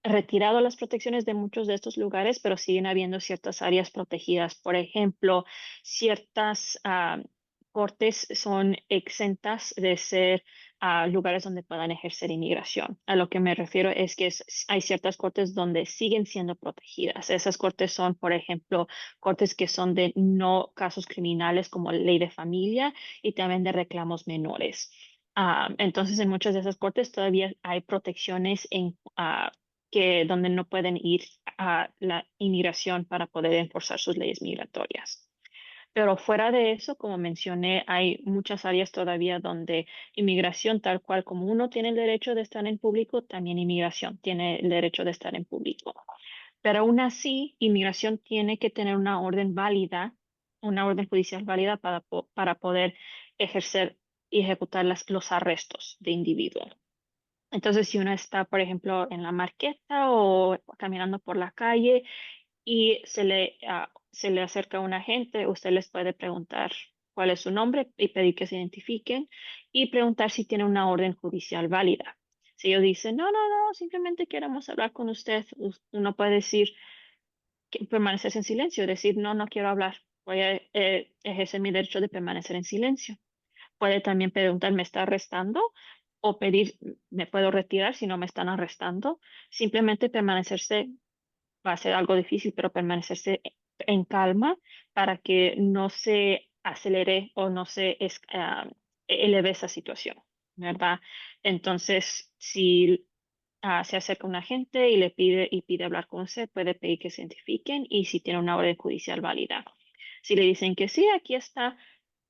B: retirado las protecciones de muchos de estos lugares, pero siguen habiendo ciertas áreas protegidas. Por ejemplo, ciertas cortes son exentas de ser lugares donde puedan ejercer inmigración. A lo que me refiero es que hay ciertas cortes donde siguen siendo protegidas. Esas cortes son, por ejemplo, cortes que son de no casos criminales como ley de familia y también de reclamos menores. Entonces, en muchas de esas cortes todavía hay protecciones que donde no pueden ir a la inmigración para poder enforzar sus leyes migratorias. Pero fuera de eso, como mencioné, hay muchas áreas todavía donde inmigración, tal cual como uno tiene el derecho de estar en público, también inmigración tiene el derecho de estar en público. Pero aún así, inmigración tiene que tener una orden válida, una orden judicial válida para poder ejercer y ejecutar los arrestos de individuos. Entonces, si uno está, por ejemplo, en la marqueta o caminando por la calle y se le acerca un agente, usted les puede preguntar cuál es su nombre y pedir que se identifiquen y preguntar si tiene una orden judicial válida. Si ellos dicen, no, no, no, simplemente queremos hablar con usted, uno puede decir, permanecer en silencio, decir, no, no quiero hablar, voy a ejercer mi derecho de permanecer en silencio. Puede también preguntar, ¿me está arrestando? O pedir, ¿me puedo retirar si no me están arrestando? Simplemente permanecerse va a ser algo difícil, pero permanecerse en calma para que no se acelere o no se eleve esa situación, ¿verdad? Entonces, si se acerca un agente y le pide hablar con usted, puede pedir que se identifiquen y si tiene una orden judicial válida. Si le dicen que sí, aquí está,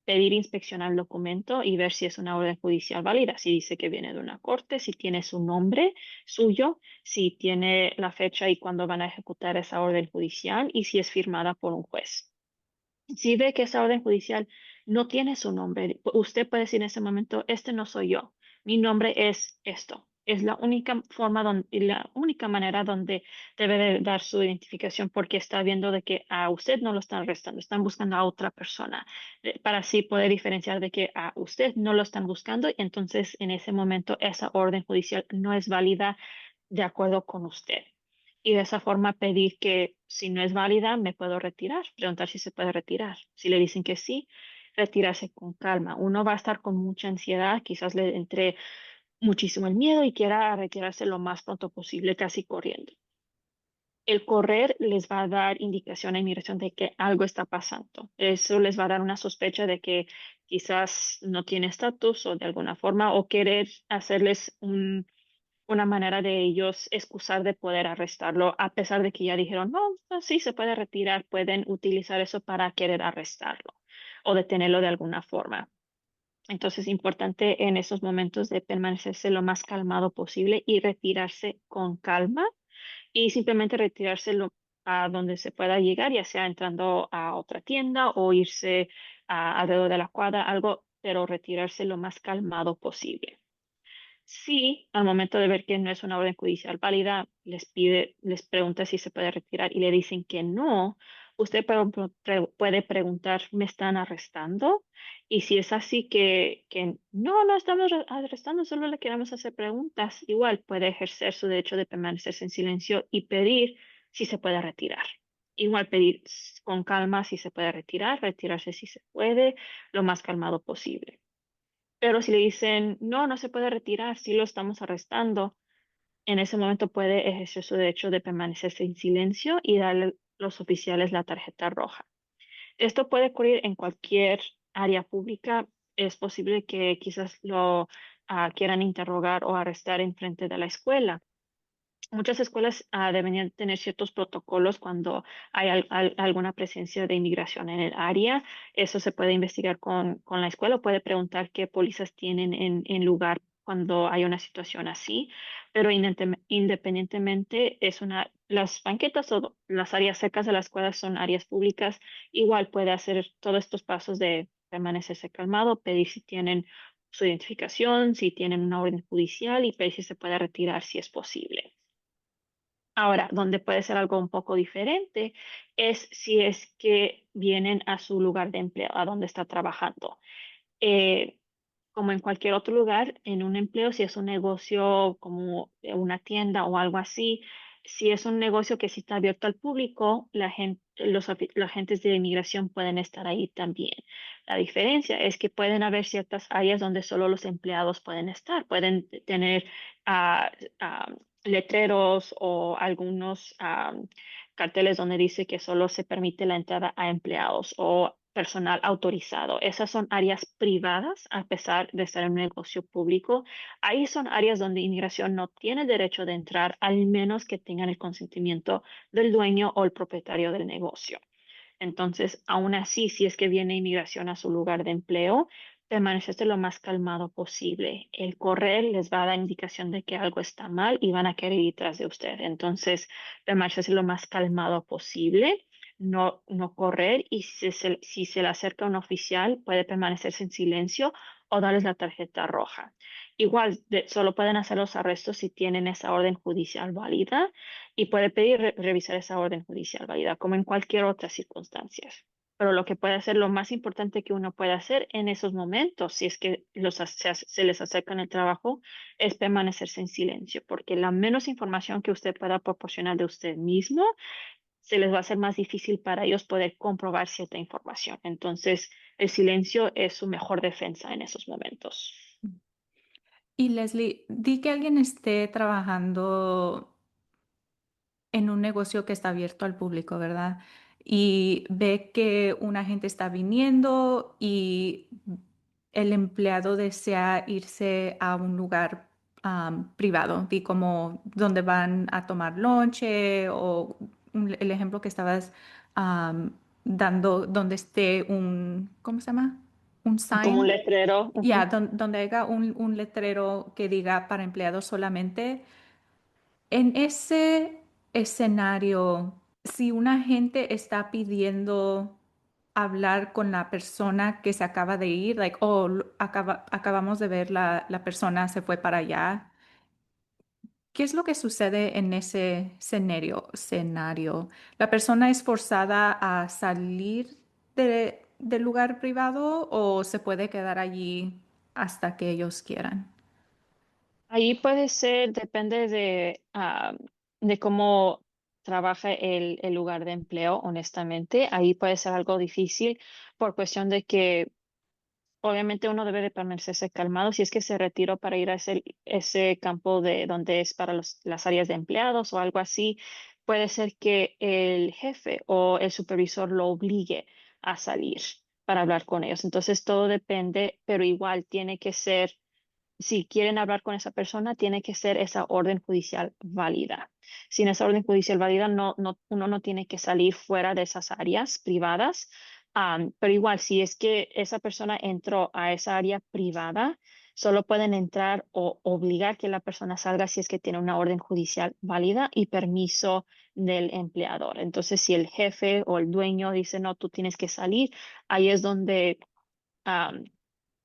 B: pedir inspeccionar el documento y ver si es una orden judicial válida, si dice que viene de una corte, si tiene su nombre suyo, si tiene la fecha y cuándo van a ejecutar esa orden judicial y si es firmada por un juez. Si ve que esa orden judicial no tiene su nombre, usted puede decir en ese momento, este no soy yo, mi nombre es esto. Es la única forma y la única manera donde debe de dar su identificación porque está viendo de que a usted no lo están arrestando, están buscando a otra persona para así poder diferenciar de que a usted no lo están buscando y entonces en ese momento esa orden judicial no es válida de acuerdo con usted y de esa forma pedir que si no es válida me puedo retirar, preguntar si se puede retirar. Si le dicen que sí, retirarse con calma. Uno va a estar con mucha ansiedad, quizás le entre muchísimo el miedo y quiera retirarse lo más pronto posible, casi corriendo. El correr les va a dar indicación a inmigración de que algo está pasando. Eso les va a dar una sospecha de que quizás no tiene estatus o de alguna forma o querer hacerles una manera de ellos excusar de poder arrestarlo, a pesar de que ya dijeron, no, pues sí, se puede retirar, pueden utilizar eso para querer arrestarlo o detenerlo de alguna forma. Entonces es importante en esos momentos de permanecerse lo más calmado posible y retirarse con calma y simplemente retirárselo a donde se pueda llegar, ya sea entrando a otra tienda o irse alrededor de la cuadra, algo, pero retirarse lo más calmado posible. Si al momento de ver que no es una orden judicial válida, les pregunta si se puede retirar y le dicen que no, usted puede preguntar, ¿me están arrestando? Y si es así que no, no estamos arrestando, solo le queremos hacer preguntas, igual puede ejercer su derecho de permanecerse en silencio y pedir si se puede retirar. Igual pedir con calma si se puede retirar, retirarse si se puede, lo más calmado posible. Pero si le dicen, no, no se puede retirar, sí lo estamos arrestando, en ese momento puede ejercer su derecho de permanecerse en silencio y darle a los oficiales la tarjeta roja. Esto puede ocurrir en cualquier área pública. Es posible que quizás lo quieran interrogar o arrestar en frente de la escuela. Muchas escuelas deberían tener ciertos protocolos cuando hay alguna presencia de inmigración en el área. Eso se puede investigar con la escuela o puede preguntar qué pólizas tienen en lugar cuando hay una situación así. Pero independientemente, las banquetas o las áreas cercas de la escuela son áreas públicas. Igual puede hacer todos estos pasos de permanecerse calmado, pedir si tienen su identificación, si tienen una orden judicial y pedir si se puede retirar si es posible. Ahora, donde puede ser algo un poco diferente es si es que vienen a su lugar de empleo, a donde está trabajando. Eh, Como en cualquier otro lugar, en un empleo, si es un negocio como una tienda o algo así, si es un negocio que sí está abierto al público, los agentes de inmigración pueden estar ahí también. La diferencia es que pueden haber ciertas áreas donde solo los empleados pueden estar, pueden tener ah, ah, letreros o algunos carteles donde dice que solo se permite la entrada a empleados o personal autorizado. Esas son áreas privadas, a pesar de estar en un negocio público. Ahí son áreas donde inmigración no tiene derecho de entrar, al menos que tengan el consentimiento del dueño o el propietario del negocio. Entonces, aún así, si es que viene inmigración a su lugar de empleo, permanecerse lo más calmado posible. El correr les va a dar indicación de que algo está mal y van a querer ir tras de usted. Entonces, permanecerse lo más calmado posible, no correr y si se le acerca un oficial, puede permanecerse en silencio o darles la tarjeta roja. Igual, solo pueden hacer los arrestos si tienen esa orden judicial válida y puede pedir revisar esa orden judicial válida, como en cualquier otra circunstancia. Pero lo que puede hacer, lo más importante que uno puede hacer en esos momentos, si es que se les acerca en el trabajo, es permanecerse en silencio, porque la menos información que usted pueda proporcionar de usted mismo, se les va a hacer más difícil para ellos poder comprobar cierta información. Entonces, el silencio es su mejor defensa en esos momentos.
A: Y Leslie, di que alguien esté trabajando en un negocio que está abierto al público, ¿verdad? Y ve que una gente está viniendo y el empleado desea irse a un lugar privado, y como donde van a tomar lonche o el ejemplo que estabas am, dando, donde esté un, ¿cómo se llama? Un
B: como un
A: sign.
B: letrero.
A: Ya,
B: Ujú.
A: donde haya un letrero que diga para empleados solamente. En ese escenario, si una gente está pidiendo hablar con la persona que se acaba de ir, like, oh, acabamos de ver la persona se fue para allá, ¿qué es lo que sucede en ese escenario? ¿La persona es forzada a salir del lugar privado o se puede quedar allí hasta que ellos quieran?
B: Ahí puede ser, depende de cómo trabaja el lugar de empleo, honestamente. Ahí puede ser algo difícil por cuestión de que obviamente uno debe de permanecerse calmado si es que se retiró para ir a ese campo de donde es para las áreas de empleados o algo así. Puede ser que el jefe o el supervisor lo obligue a salir para hablar con ellos. Entonces todo depende, pero igual tiene que ser si quieren hablar con esa persona, tiene que ser esa orden judicial válida. Sin esa orden judicial válida, uno no tiene que salir fuera de esas áreas privadas. Pero igual, si es que esa persona entró a esa área privada, solo pueden entrar o obligar que la persona salga si es que tiene una orden judicial válida y permiso del empleador. Entonces, si el jefe o el dueño dice, no, tú tienes que salir, ahí es donde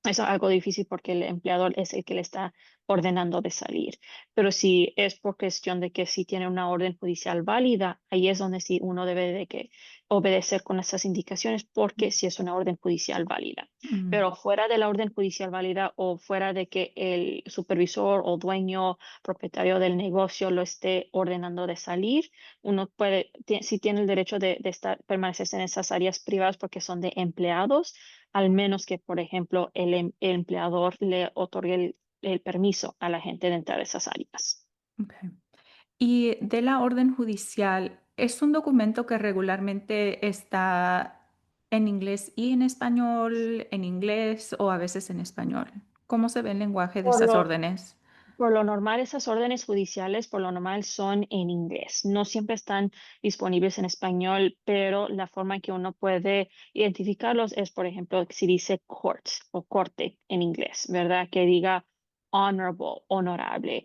B: eso es algo difícil porque el empleador es el que le está ordenando de salir. Pero si es por cuestión de que si tiene una orden judicial válida, ahí es donde sí uno debe de que obedecer con esas indicaciones porque sí es una orden judicial válida.
A: Mm,
B: Pero fuera de la orden judicial válida o fuera de que el supervisor o dueño propietario del negocio lo esté ordenando de salir, uno puede, sí tiene el derecho de estar, permanecerse en esas áreas privadas porque son de empleados al menos que, por ejemplo, el empleador le otorgue el permiso a la gente de entrar a esas áreas.
A: ok. Y de la orden judicial, ¿es un documento que regularmente está en inglés y en español, en inglés o a veces en español? ¿Cómo se ve el lenguaje de
B: Por
A: esas
B: lo,
A: órdenes?
B: por lo normal, esas órdenes judiciales, por lo normal, son en inglés. No siempre están disponibles en español, pero la forma en que uno puede identificarlos es, por ejemplo, si dice court o corte en inglés, ¿verdad? Que diga honorable, honorable,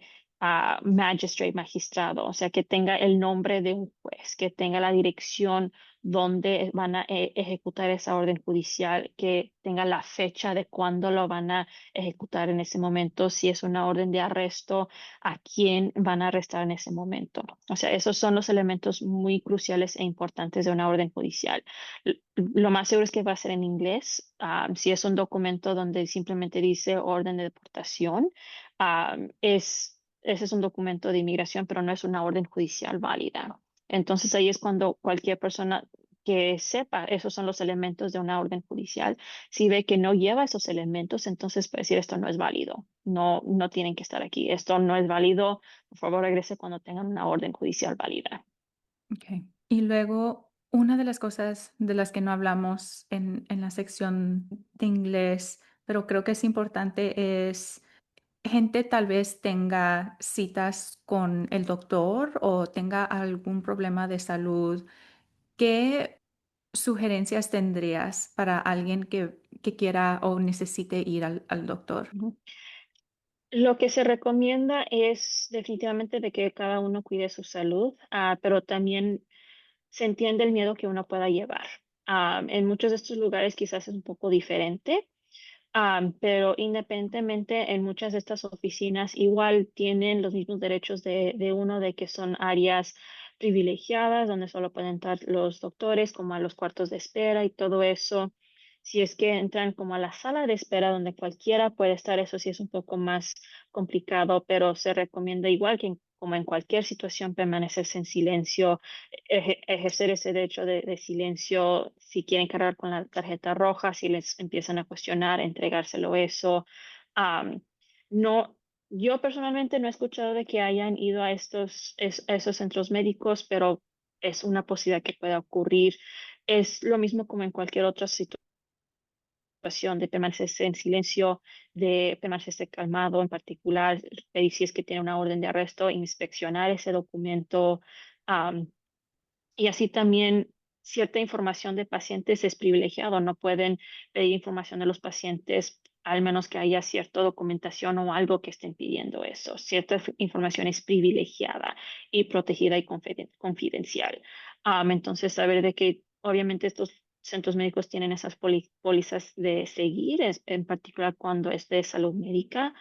B: magistrate, magistrado, o sea, que tenga el nombre de un juez, que tenga la dirección donde van a ejecutar esa orden judicial, que tenga la fecha de cuándo lo van a ejecutar en ese momento, si es una orden de arresto, a quién van a arrestar en ese momento. O sea, esos son los elementos muy cruciales e importantes de una orden judicial. Lo más seguro es que va a ser en inglés. Si es un documento donde simplemente dice orden de deportación, ese es un documento de inmigración, pero no es una orden judicial válida. Entonces ahí es cuando cualquier persona que sepa, esos son los elementos de una orden judicial, si ve que no lleva esos elementos, entonces puede decir esto no es válido, no tienen que estar aquí, esto no es válido, por favor regrese cuando tengan una orden judicial válida.
A: Ok. Y luego, una de las cosas de las que no hablamos en la sección de inglés, pero creo que es importante, es gente tal vez tenga citas con el doctor o tenga algún problema de salud. ¿Qué sugerencias tendrías para alguien que quiera o necesite ir al doctor?
B: Ujú. Lo que se recomienda es definitivamente de que cada uno cuide su salud, pero también se entiende el miedo que uno pueda llevar. En muchos de estos lugares quizás es un poco diferente. Pero independientemente, en muchas de estas oficinas igual tienen los mismos derechos de uno, de que son áreas privilegiadas donde solo pueden entrar los doctores, como a los cuartos de espera y todo eso. Si es que entran como a la sala de espera donde cualquiera puede estar, eso sí es un poco más complicado, pero se recomienda igual que como en cualquier situación permanecerse en silencio, ejercer ese derecho de silencio, si quieren cargar con la tarjeta roja, si les empiezan a cuestionar, entregárselo eso. Am, no, Yo personalmente no he escuchado de que hayan ido a a esos centros médicos, pero es una posibilidad que pueda ocurrir. Es lo mismo como en cualquier otra situación de permanecerse en silencio, de permanecerse calmado, en particular, pedir si es que tiene una orden de arresto, inspeccionar ese documento. Y así también cierta información de pacientes es privilegiado. No pueden pedir información de los pacientes al menos que haya cierta documentación o algo que estén pidiendo eso. Cierta información es privilegiada y protegida y confidencial. Entonces, saber de que obviamente estos centros médicos tienen esas pólizas de seguir, en particular cuando es de salud médica,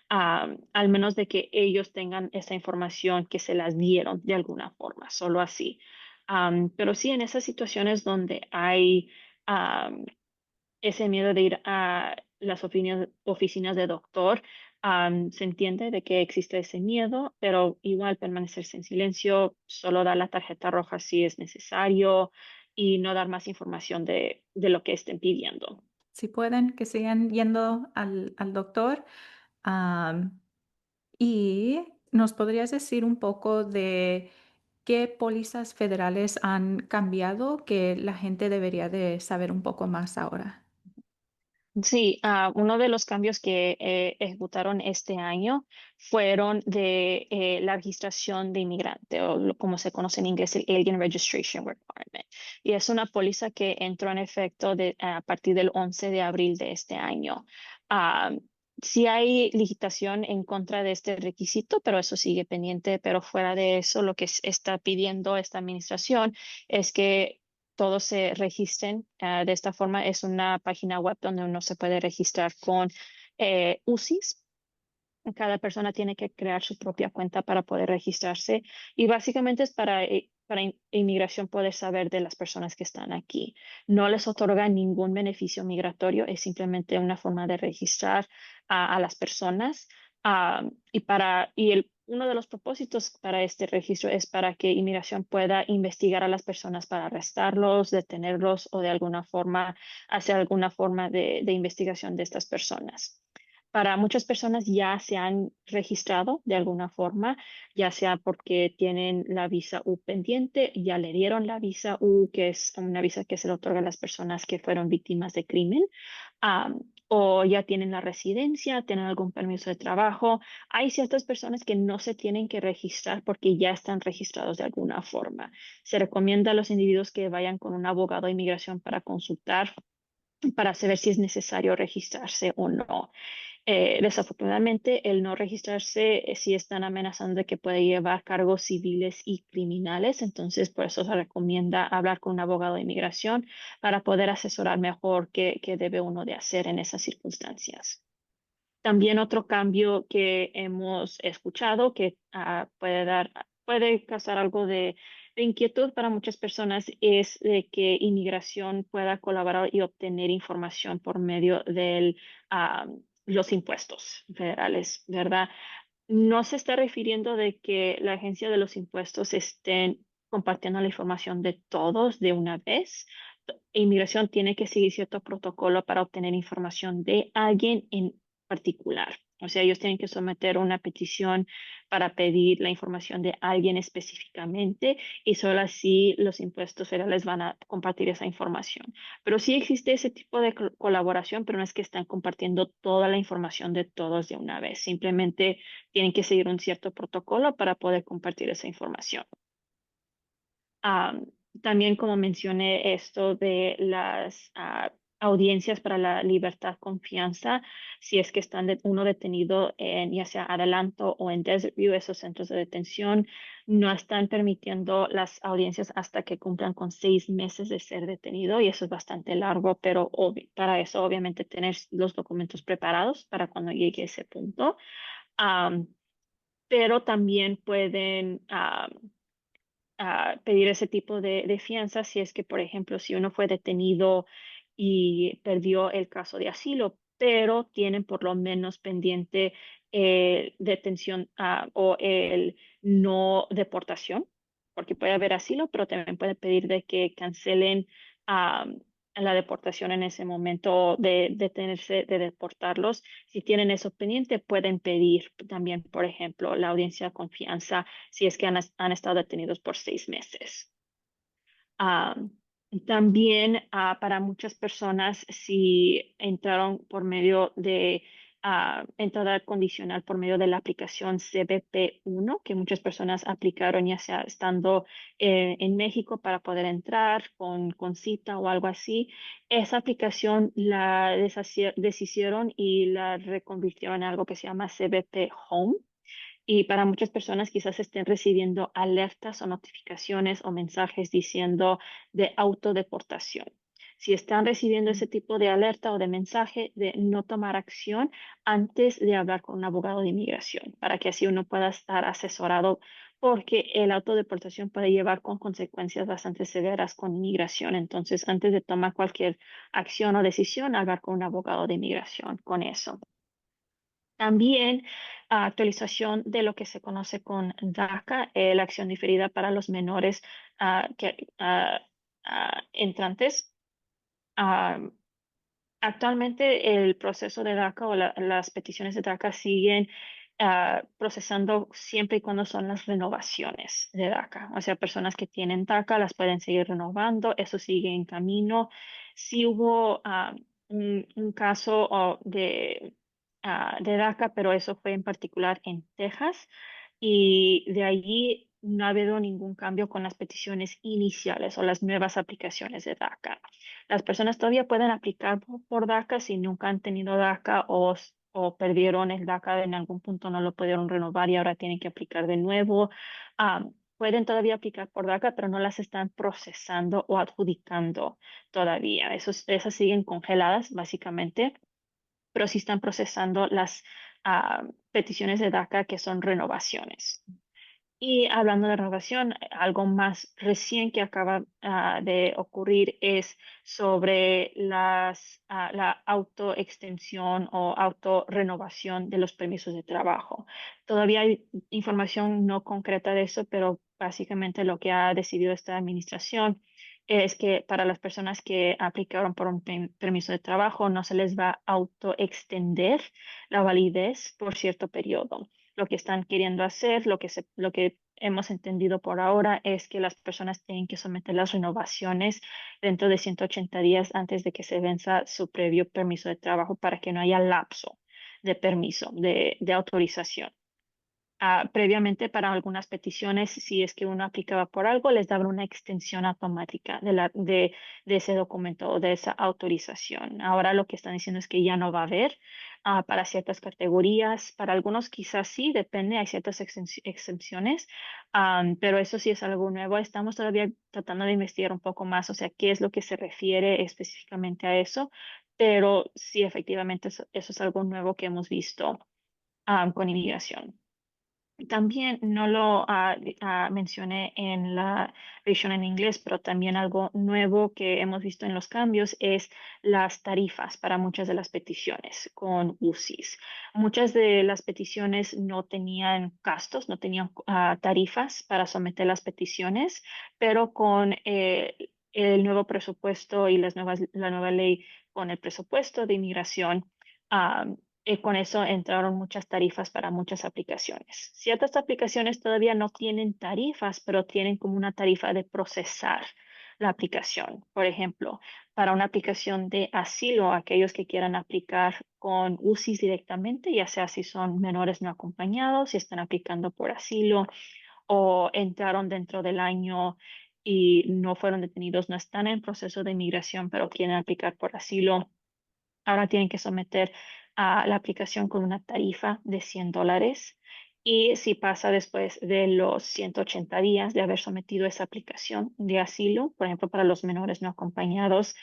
B: al menos de que ellos tengan esa información que se las dieron de alguna forma, solo así. Pero sí, en esas situaciones donde hay am, ese miedo de ir a las oficinas de doctor, se entiende de que existe ese miedo, pero igual permanecerse en silencio, solo dar la tarjeta roja si es necesario y no dar más información de lo que estén pidiendo.
A: Si pueden, que sigan yendo al doctor. Am, y nos podrías decir un poco de qué pólizas federales han cambiado que la gente debería de saber un poco más ahora.
B: Sí, uno de los cambios que ejecutaron este año fueron de la registración de inmigrante, o como se conoce en inglés, el Alien Registration Requirement. Y es una póliza que entró en efecto a partir del 11 de abril de este año. Ah, sí hay licitación en contra de este requisito, pero eso sigue pendiente. Pero fuera de eso, lo que está pidiendo esta administración es que todos se registren. De esta forma es una página web donde uno se puede registrar con UCIS. Cada persona tiene que crear su propia cuenta para poder registrarse y básicamente es para inmigración poder saber de las personas que están aquí. No les otorga ningún beneficio migratorio, es simplemente una forma de registrar a las personas. Uno de los propósitos para este registro es para que inmigración pueda investigar a las personas para arrestarlos, detenerlos o de alguna forma hacer alguna forma de investigación de estas personas. Para muchas personas ya se han registrado de alguna forma, ya sea porque tienen la visa U pendiente, ya le dieron la visa U, que es una visa que se le otorga a las personas que fueron víctimas de crimen, o ya tienen la residencia, tienen algún permiso de trabajo. Hay ciertas personas que no se tienen que registrar porque ya están registrados de alguna forma. Se recomienda a los individuos que vayan con un abogado de inmigración para consultar, para saber si es necesario registrarse o no. Desafortunadamente, el no registrarse sí están amenazando de que puede llevar cargos civiles y criminales, entonces por eso se recomienda hablar con un abogado de inmigración para poder asesorar mejor qué debe uno de hacer en esas circunstancias. También otro cambio que hemos escuchado que puede causar algo de inquietud para muchas personas es de que inmigración pueda colaborar y obtener información por medio de los impuestos federales, ¿verdad? No se está refiriendo de que la agencia de los impuestos estén compartiendo la información de todos de una vez. Inmigración tiene que seguir cierto protocolo para obtener información de alguien en particular. O sea, ellos tienen que someter una petición para pedir la información de alguien específicamente y solo así los impuestos federales van a compartir esa información. Pero sí existe ese tipo de colaboración, pero no es que están compartiendo toda la información de todos de una vez. Simplemente tienen que seguir un cierto protocolo para poder compartir esa información. Am, También, como mencioné, esto de las audiencias para la libertad confianza, si es que están uno detenido en ya sea Adelanto o en Desert View, esos centros de detención, no están permitiendo las audiencias hasta que cumplan con 6 meses de ser detenido y eso es bastante largo, pero para eso obviamente tener los documentos preparados para cuando llegue ese punto. Am, pero también pueden pedir ese tipo de fianza si es que, por ejemplo, si uno fue detenido y perdió el caso de asilo, pero tienen por lo menos pendiente detención o el no deportación, porque puede haber asilo, pero también puede pedir de que cancelen ah, la deportación en ese momento de detenerse, de deportarlos. Si tienen eso pendiente, pueden pedir también, por ejemplo, la audiencia de confianza si es que han estado detenidos por 6 meses. Ah, también para muchas personas, si entraron por medio de entrada condicional por medio de la aplicación CBP1, que muchas personas aplicaron ya sea estando en México para poder entrar con cita o algo así, esa aplicación la deshicieron y la reconvirtieron en algo que se llama CBP Home. Y para muchas personas quizás estén recibiendo alertas o notificaciones o mensajes diciendo de autodeportación. Si están recibiendo ese tipo de alerta o de mensaje, de no tomar acción antes de hablar con un abogado de inmigración, para que así uno pueda estar asesorado, porque el autodeportación puede llevar con consecuencias bastante severas con inmigración. Entonces, antes de tomar cualquier acción o decisión, hablar con un abogado de inmigración con eso. También actualización de lo que se conoce con DACA, la acción diferida para los menores entrantes. Ah, Actualmente el proceso de DACA o las peticiones de DACA siguen procesando siempre y cuando son las renovaciones de DACA. O sea, personas que tienen DACA las pueden seguir renovando, eso sigue en camino. Sí hubo un caso de DACA, pero eso fue en particular en Texas y de allí no ha habido ningún cambio con las peticiones iniciales o las nuevas aplicaciones de DACA. Las personas todavía pueden aplicar por DACA si nunca han tenido DACA o perdieron el DACA en algún punto, no lo pudieron renovar y ahora tienen que aplicar de nuevo. Pueden todavía aplicar por DACA, pero no las están procesando o adjudicando todavía. Esas siguen congeladas, básicamente, pero sí están procesando las peticiones de DACA que son renovaciones. Y hablando de renovación, algo más recién que acaba de ocurrir es sobre la autoextensión o autorrenovación de los permisos de trabajo. Todavía hay información no concreta de eso, pero básicamente lo que ha decidido esta administración es que para las personas que aplicaron por un permiso de trabajo no se les va a autoextender la validez por cierto periodo. Lo que están queriendo hacer, lo que hemos entendido por ahora es que las personas tienen que someter las renovaciones dentro de 180 días antes de que se venza su previo permiso de trabajo para que no haya lapso de permiso, de autorización. Previamente para algunas peticiones, si es que uno aplicaba por algo, les daba una extensión automática de ese documento o de esa autorización. Ahora lo que están diciendo es que ya no va a haber para ciertas categorías, para algunos quizás sí, depende, hay ciertas exenciones, pero eso sí es algo nuevo. Estamos todavía tratando de investigar un poco más, o sea, qué es lo que se refiere específicamente a eso, pero sí, efectivamente, eso es algo nuevo que hemos visto con inmigración. También no lo mencioné en la versión en inglés, pero también algo nuevo que hemos visto en los cambios es las tarifas para muchas de las peticiones con UCIS. Muchas de las peticiones no tenían gastos, no tenían tarifas para someter las peticiones, pero con el nuevo presupuesto y la nueva ley con el presupuesto de inmigración. Con eso entraron muchas tarifas para muchas aplicaciones. Ciertas aplicaciones todavía no tienen tarifas, pero tienen como una tarifa de procesar la aplicación. Por ejemplo, para una aplicación de asilo, aquellos que quieran aplicar con UCIS directamente, ya sea si son menores no acompañados, si están aplicando por asilo o entraron dentro del año y no fueron detenidos, no están en proceso de inmigración, pero quieren aplicar por asilo. Ahora tienen que someter a la aplicación con una tarifa de $100 y si pasa después de los 180 días de haber sometido esa aplicación de asilo, por ejemplo, para los menores no acompañados,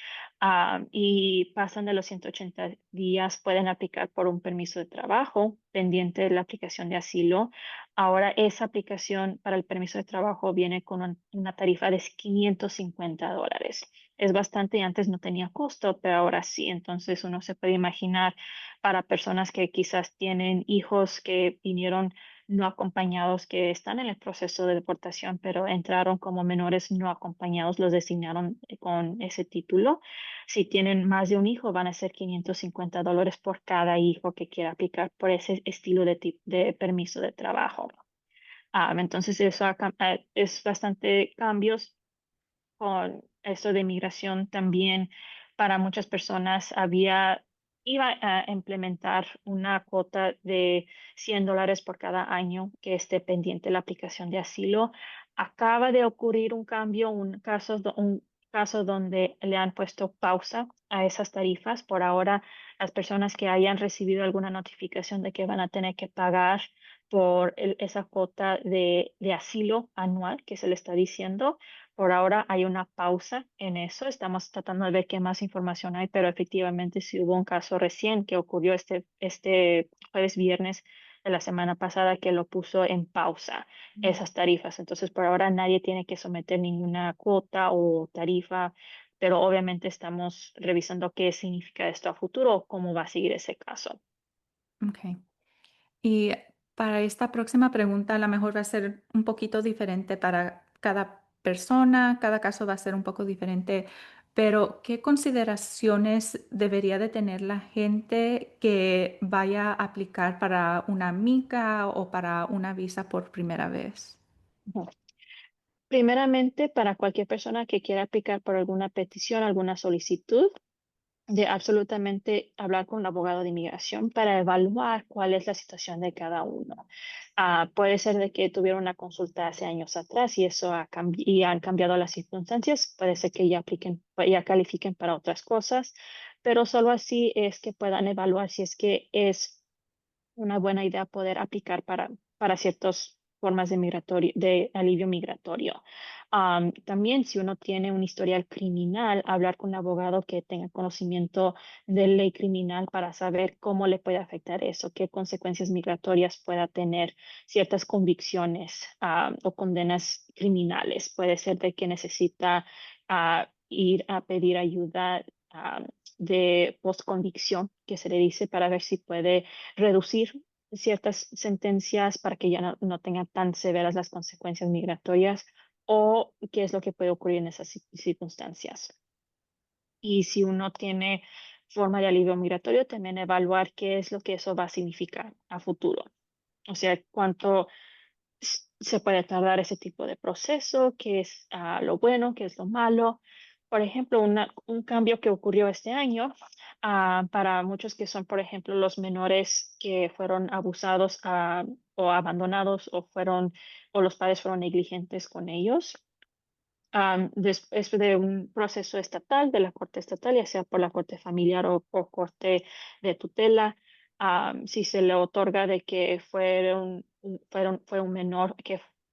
B: y pasan de los 180 días, pueden aplicar por un permiso de trabajo pendiente de la aplicación de asilo. Ahora esa aplicación para el permiso de trabajo viene con una tarifa de $550. Es bastante y antes no tenía costo, pero ahora sí. Entonces uno se puede imaginar para personas que quizás tienen hijos que vinieron no acompañados que están en el proceso de deportación, pero entraron como menores no acompañados, los designaron con ese título. Si tienen más de un hijo, van a ser $550 por cada hijo que quiera aplicar por ese estilo de permiso de trabajo. Entonces, eso es bastante cambios con esto de migración también. Para muchas personas iba a implementar una cuota de $100 por cada año que esté pendiente la aplicación de asilo. Acaba de ocurrir un cambio, un caso donde le han puesto pausa a esas tarifas. Por ahora, las personas que hayan recibido alguna notificación de que van a tener que pagar por esa cuota de asilo anual que se le está diciendo, por ahora hay una pausa en eso. Estamos tratando de ver qué más información hay, pero efectivamente sí hubo un caso recién que ocurrió este jueves, viernes de la semana pasada que lo puso en pausa esas tarifas. Entonces, por ahora nadie tiene que someter ninguna cuota o tarifa, pero obviamente estamos revisando qué significa esto a futuro, cómo va a seguir ese caso.
A: Ok. Y para esta próxima pregunta, a lo mejor va a ser un poquito diferente para cada persona, cada caso va a ser un poco diferente, pero ¿qué consideraciones debería de tener la gente que vaya a aplicar para una mica o para una visa por primera vez?
B: Ujú. Primeramente, para cualquier persona que quiera aplicar por alguna petición, alguna solicitud, de absolutamente hablar con un abogado de inmigración para evaluar cuál es la situación de cada uno. Puede ser de que tuvieron una consulta hace años atrás y eso y han cambiado las circunstancias. Puede ser que ya apliquen, ya califiquen para otras cosas, pero solo así es que puedan evaluar si es que es una buena idea poder aplicar para ciertas formas de alivio migratorio. También si uno tiene un historial criminal, hablar con un abogado que tenga conocimiento de ley criminal para saber cómo le puede afectar eso, qué consecuencias migratorias pueda tener ciertas convicciones o condenas criminales. Puede ser de que necesita ir a pedir ayuda de postconvicción, que se le dice, para ver si puede reducir ciertas sentencias para que ya no tengan tan severas las consecuencias migratorias o qué es lo que puede ocurrir en esas circunstancias. Y si uno tiene forma de alivio migratorio, también evaluar qué es lo que eso va a significar a futuro. O sea, cuánto se puede tardar ese tipo de proceso, qué es lo bueno, qué es lo malo. Por ejemplo, un cambio que ocurrió este año para muchos que son, por ejemplo, los menores que fueron abusados o abandonados o los padres fueron negligentes con ellos. Después de un proceso estatal, de la corte estatal, ya sea por la corte familiar o por corte de tutela, si se le otorga de que fue un menor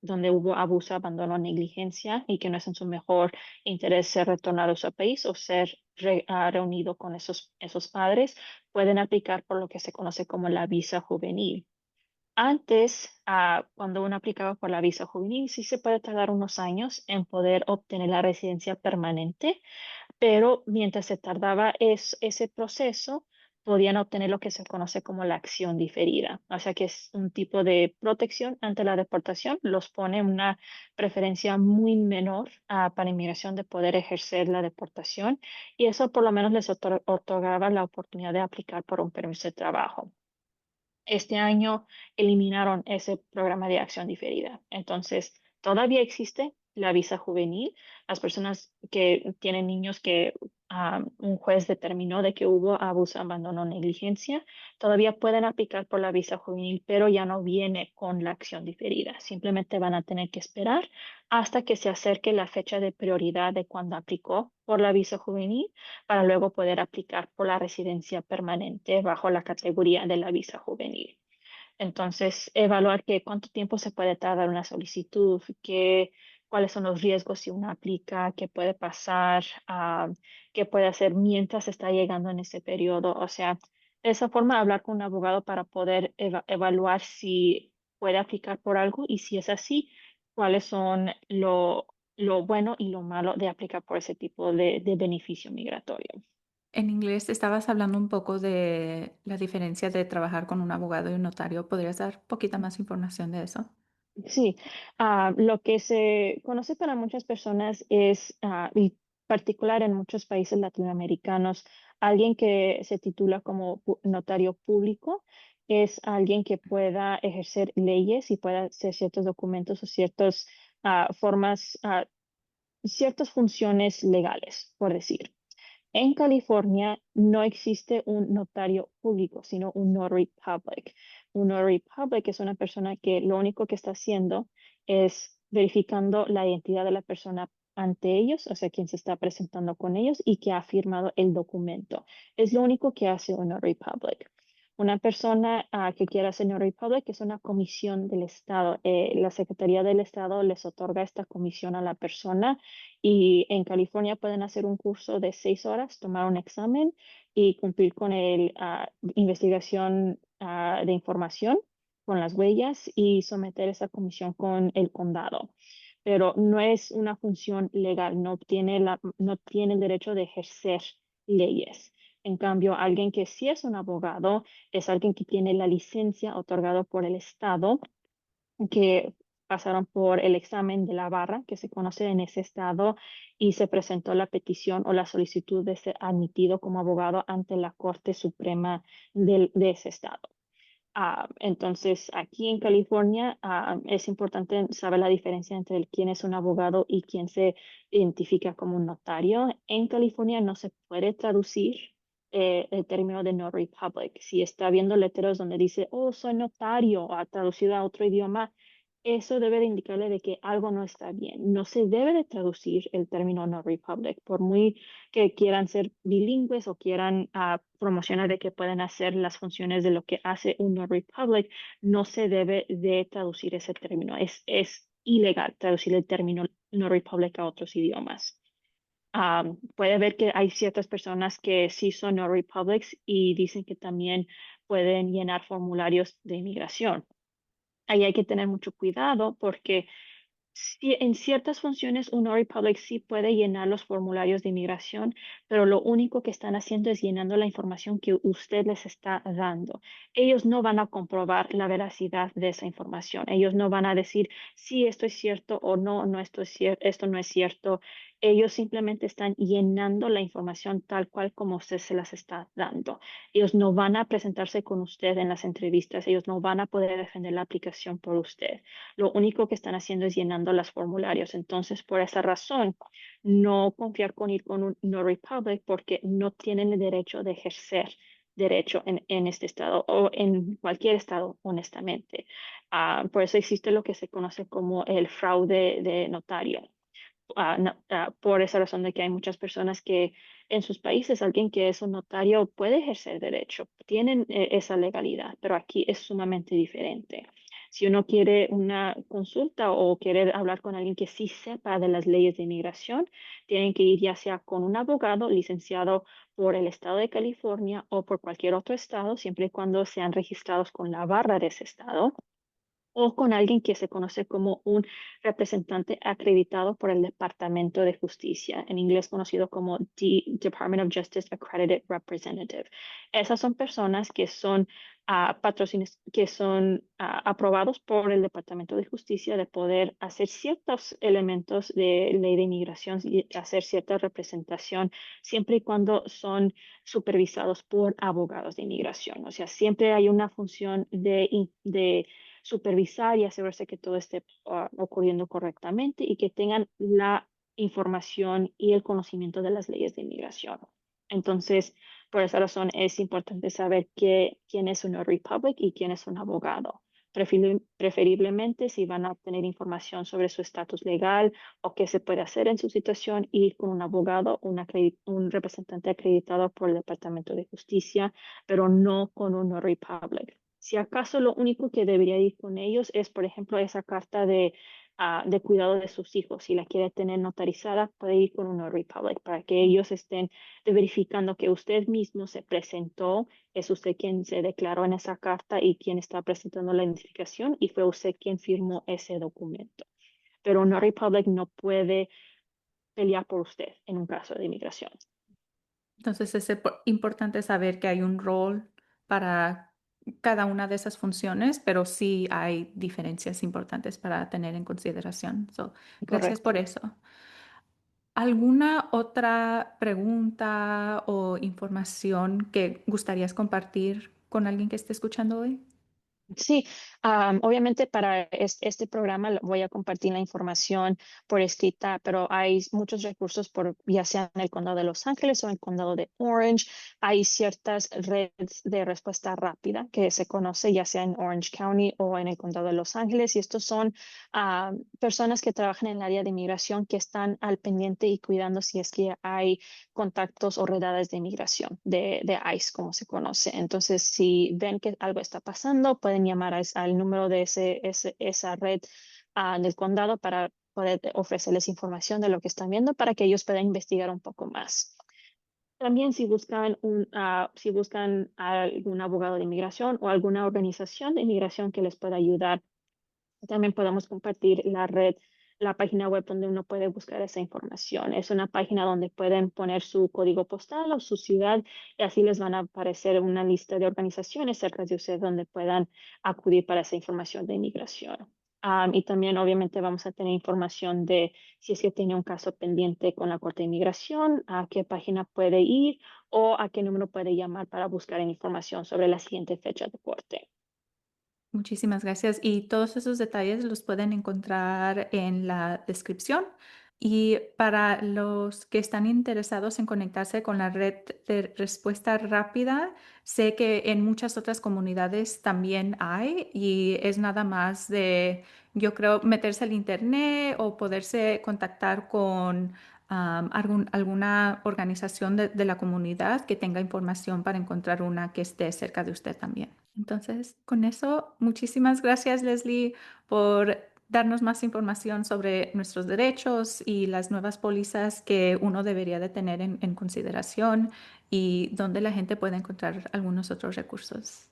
B: donde hubo abuso, abandono, negligencia y que no es en su mejor interés ser retornado a su país o ser reunido con esos padres, pueden aplicar por lo que se conoce como la visa juvenil. Antes, cuando uno aplicaba por la visa juvenil, sí se puede tardar unos años en poder obtener la residencia permanente, pero mientras se tardaba ese proceso, podían obtener lo que se conoce como la acción diferida. O sea que es un tipo de protección ante la deportación, los pone en una preferencia muy menor para inmigración de poder ejercer la deportación y eso por lo menos les otorgaba la oportunidad de aplicar por un permiso de trabajo. Este año eliminaron ese programa de acción diferida. Entonces, todavía existe la visa juvenil. Las personas que tienen niños que un juez determinó de que hubo abuso, abandono o negligencia, todavía pueden aplicar por la visa juvenil, pero ya no viene con la acción diferida. Simplemente van a tener que esperar hasta que se acerque la fecha de prioridad de cuando aplicó por la visa juvenil para luego poder aplicar por la residencia permanente bajo la categoría de la visa juvenil. Entonces, evaluar cuánto tiempo se puede tardar una solicitud, cuáles son los riesgos si uno aplica, qué puede pasar, qué puede hacer mientras está llegando en ese periodo. O sea, de esa forma, hablar con un abogado para poder evaluar si puede aplicar por algo y si es así, cuáles son lo bueno y lo malo de aplicar por ese tipo de beneficio migratorio.
A: En inglés estabas hablando un poco de la diferencia de trabajar con un abogado y un notario. ¿Podrías dar poquita más información de eso?
B: Sí, lo que se conoce para muchas personas es, y particular en muchos países latinoamericanos, alguien que se titula como notario público es alguien que pueda ejercer leyes y pueda hacer ciertos documentos o ciertas formas, ciertas funciones legales, por decir. En California no existe un notario público, sino un notary public. Un notary public es una persona que lo único que está haciendo es verificando la identidad de la persona ante ellos, o sea, quien se está presentando con ellos y que ha firmado el documento. Es lo único que hace un notary public. Una persona que quiera ser notary public es una comisión del Estado. La Secretaría del Estado les otorga esta comisión a la persona y en California pueden hacer un curso de 6 horas, tomar un examen y cumplir con el investigación de información, con las huellas y someter esa comisión con el condado. Pero no es una función legal, no tiene el derecho de ejercer leyes. En cambio, alguien que sí es un abogado es alguien que tiene la licencia otorgada por el Estado que pasaron por el examen de la barra que se conoce en ese estado y se presentó la petición o la solicitud de ser admitido como abogado ante la Corte Suprema de ese estado. Entonces, aquí en California, es importante saber la diferencia entre quién es un abogado y quién se identifica como un notario. En California no se puede traducir el término de notary public. Si está viendo letreros donde dice, oh, soy notario, o ha traducido a otro idioma, eso debe de indicarle de que algo no está bien. No se debe de traducir el término notary public, por muy que quieran ser bilingües o quieran promocionar de que pueden hacer las funciones de lo que hace un notary public, no se debe de traducir ese término. Es ilegal traducir el término notary public a otros idiomas. Puede ver que hay ciertas personas que sí son notary publics y dicen que también pueden llenar formularios de inmigración. Ahí hay que tener mucho cuidado porque sí, en ciertas funciones un Republic sí puede llenar los formularios de inmigración, pero lo único que están haciendo es llenando la información que usted les está dando. Ellos no van a comprobar la veracidad de esa información. Ellos no van a decir si esto es cierto o no, no esto es esto no es cierto. Ellos simplemente están llenando la información tal cual como usted se las está dando. Ellos no van a presentarse con usted en las entrevistas. Ellos no van a poder defender la aplicación por usted. Lo único que están haciendo es llenando los formularios. Entonces, por esa razón, no confiar con ir con un no republic porque no tienen el derecho de ejercer derecho en este estado o en cualquier estado, honestamente. Por eso existe lo que se conoce como el fraude de notario. Por esa razón de que hay muchas personas que en sus países alguien que es un notario puede ejercer derecho, tienen esa legalidad, pero aquí es sumamente diferente. Si uno quiere una consulta o quiere hablar con alguien que sí sepa de las leyes de inmigración, tienen que ir ya sea con un abogado licenciado por el estado de California o por cualquier otro estado, siempre y cuando sean registrados con la barra de ese estado o con alguien que se conoce como un representante acreditado por el Departamento de Justicia, en inglés conocido como Department of Justice Accredited Representative. Esas son personas que son que son aprobados por el Departamento de Justicia de poder hacer ciertos elementos de ley de inmigración y hacer cierta representación siempre y cuando son supervisados por abogados de inmigración. O sea, siempre hay una función de supervisar y asegurarse que todo esté ocurriendo correctamente y que tengan la información y el conocimiento de las leyes de inmigración. Entonces, por esa razón es importante saber quién es una republic y quién es un abogado. Preferiblemente, si van a obtener información sobre su estatus legal o qué se puede hacer en su situación, ir con un abogado, un representante acreditado por el Departamento de Justicia, pero no con un republic. Si acaso lo único que debería ir con ellos es, por ejemplo, esa carta de cuidado de sus hijos. Si la quiere tener notarizada, puede ir con una Republic para que ellos estén verificando que usted mismo se presentó, es usted quien se declaró en esa carta y quien está presentando la identificación y fue usted quien firmó ese documento. Pero una Republic no puede pelear por usted en un caso de inmigración.
A: Entonces es importante saber que hay un rol para cada una de esas funciones, pero sí hay diferencias importantes para tener en consideración. So, gracias por
B: Correcto.
A: eso. ¿Alguna otra pregunta o información que gustarías compartir con alguien que esté escuchando hoy?
B: Sí, obviamente para este programa voy a compartir la información por escrita, pero hay muchos recursos por ya sea en el condado de Los Ángeles o en el condado de Orange. Hay ciertas redes de respuesta rápida que se conoce ya sea en Orange County o en el condado de Los Ángeles y estos son personas que trabajan en el área de inmigración que están al pendiente y cuidando si es que hay contactos o redadas de inmigración, de ICE, como se conoce. Entonces, si ven que algo está pasando, pueden llamar al número de esa red del condado para poder ofrecerles información de lo que están viendo para que ellos puedan investigar un poco más. También si buscan a algún abogado de inmigración o alguna organización de inmigración que les pueda ayudar, también podemos compartir la página web donde uno puede buscar esa información. Es una página donde pueden poner su código postal o su ciudad y así les van a aparecer una lista de organizaciones cerca de usted donde puedan acudir para esa información de inmigración. Y también obviamente vamos a tener información de si es que tiene un caso pendiente con la Corte de Inmigración, a qué página puede ir o a qué número puede llamar para buscar información sobre la siguiente fecha de corte.
A: Muchísimas gracias. Y todos esos detalles los pueden encontrar en la descripción. Y para los que están interesados en conectarse con la red de respuesta rápida, sé que en muchas otras comunidades también hay y es nada más de, yo creo, meterse al internet o poderse contactar con alguna organización de la comunidad que tenga información para encontrar una que esté cerca de usted también. Entonces, con eso, muchísimas gracias, Leslie, por darnos más información sobre nuestros derechos y las nuevas pólizas que uno debería de tener en consideración y donde la gente puede encontrar algunos otros recursos.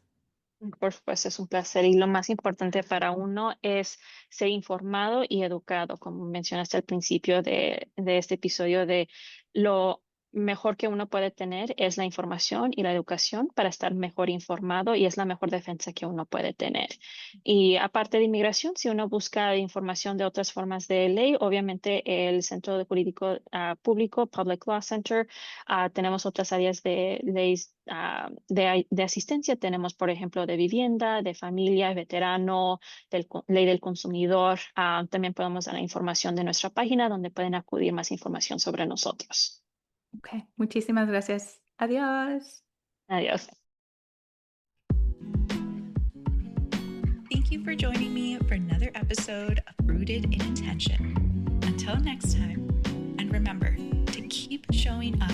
B: Por supuesto, es un placer y lo más importante para uno es ser informado y educado, como mencionaste al principio de este episodio, de lo mejor que uno puede tener es la información y la educación para estar mejor informado y es la mejor defensa que uno puede tener. Y aparte de inmigración, si uno busca información de otras formas de ley, obviamente el Centro de Jurídico Público, Public Law Center, tenemos otras áreas de leyes de asistencia. Tenemos, por ejemplo, de vivienda, de familia, veterano, ley del consumidor. También podemos dar la información de nuestra página donde pueden acudir más información sobre nosotros.
A: Ok, muchísimas gracias. Adiós.
B: Adiós.
C: Thank you for joining me for another episode of Rooted in Intention. Until next time, and remember to keep showing up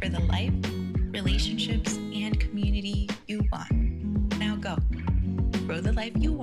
C: for the life, relationships, and community you want. Now go, grow the life you want.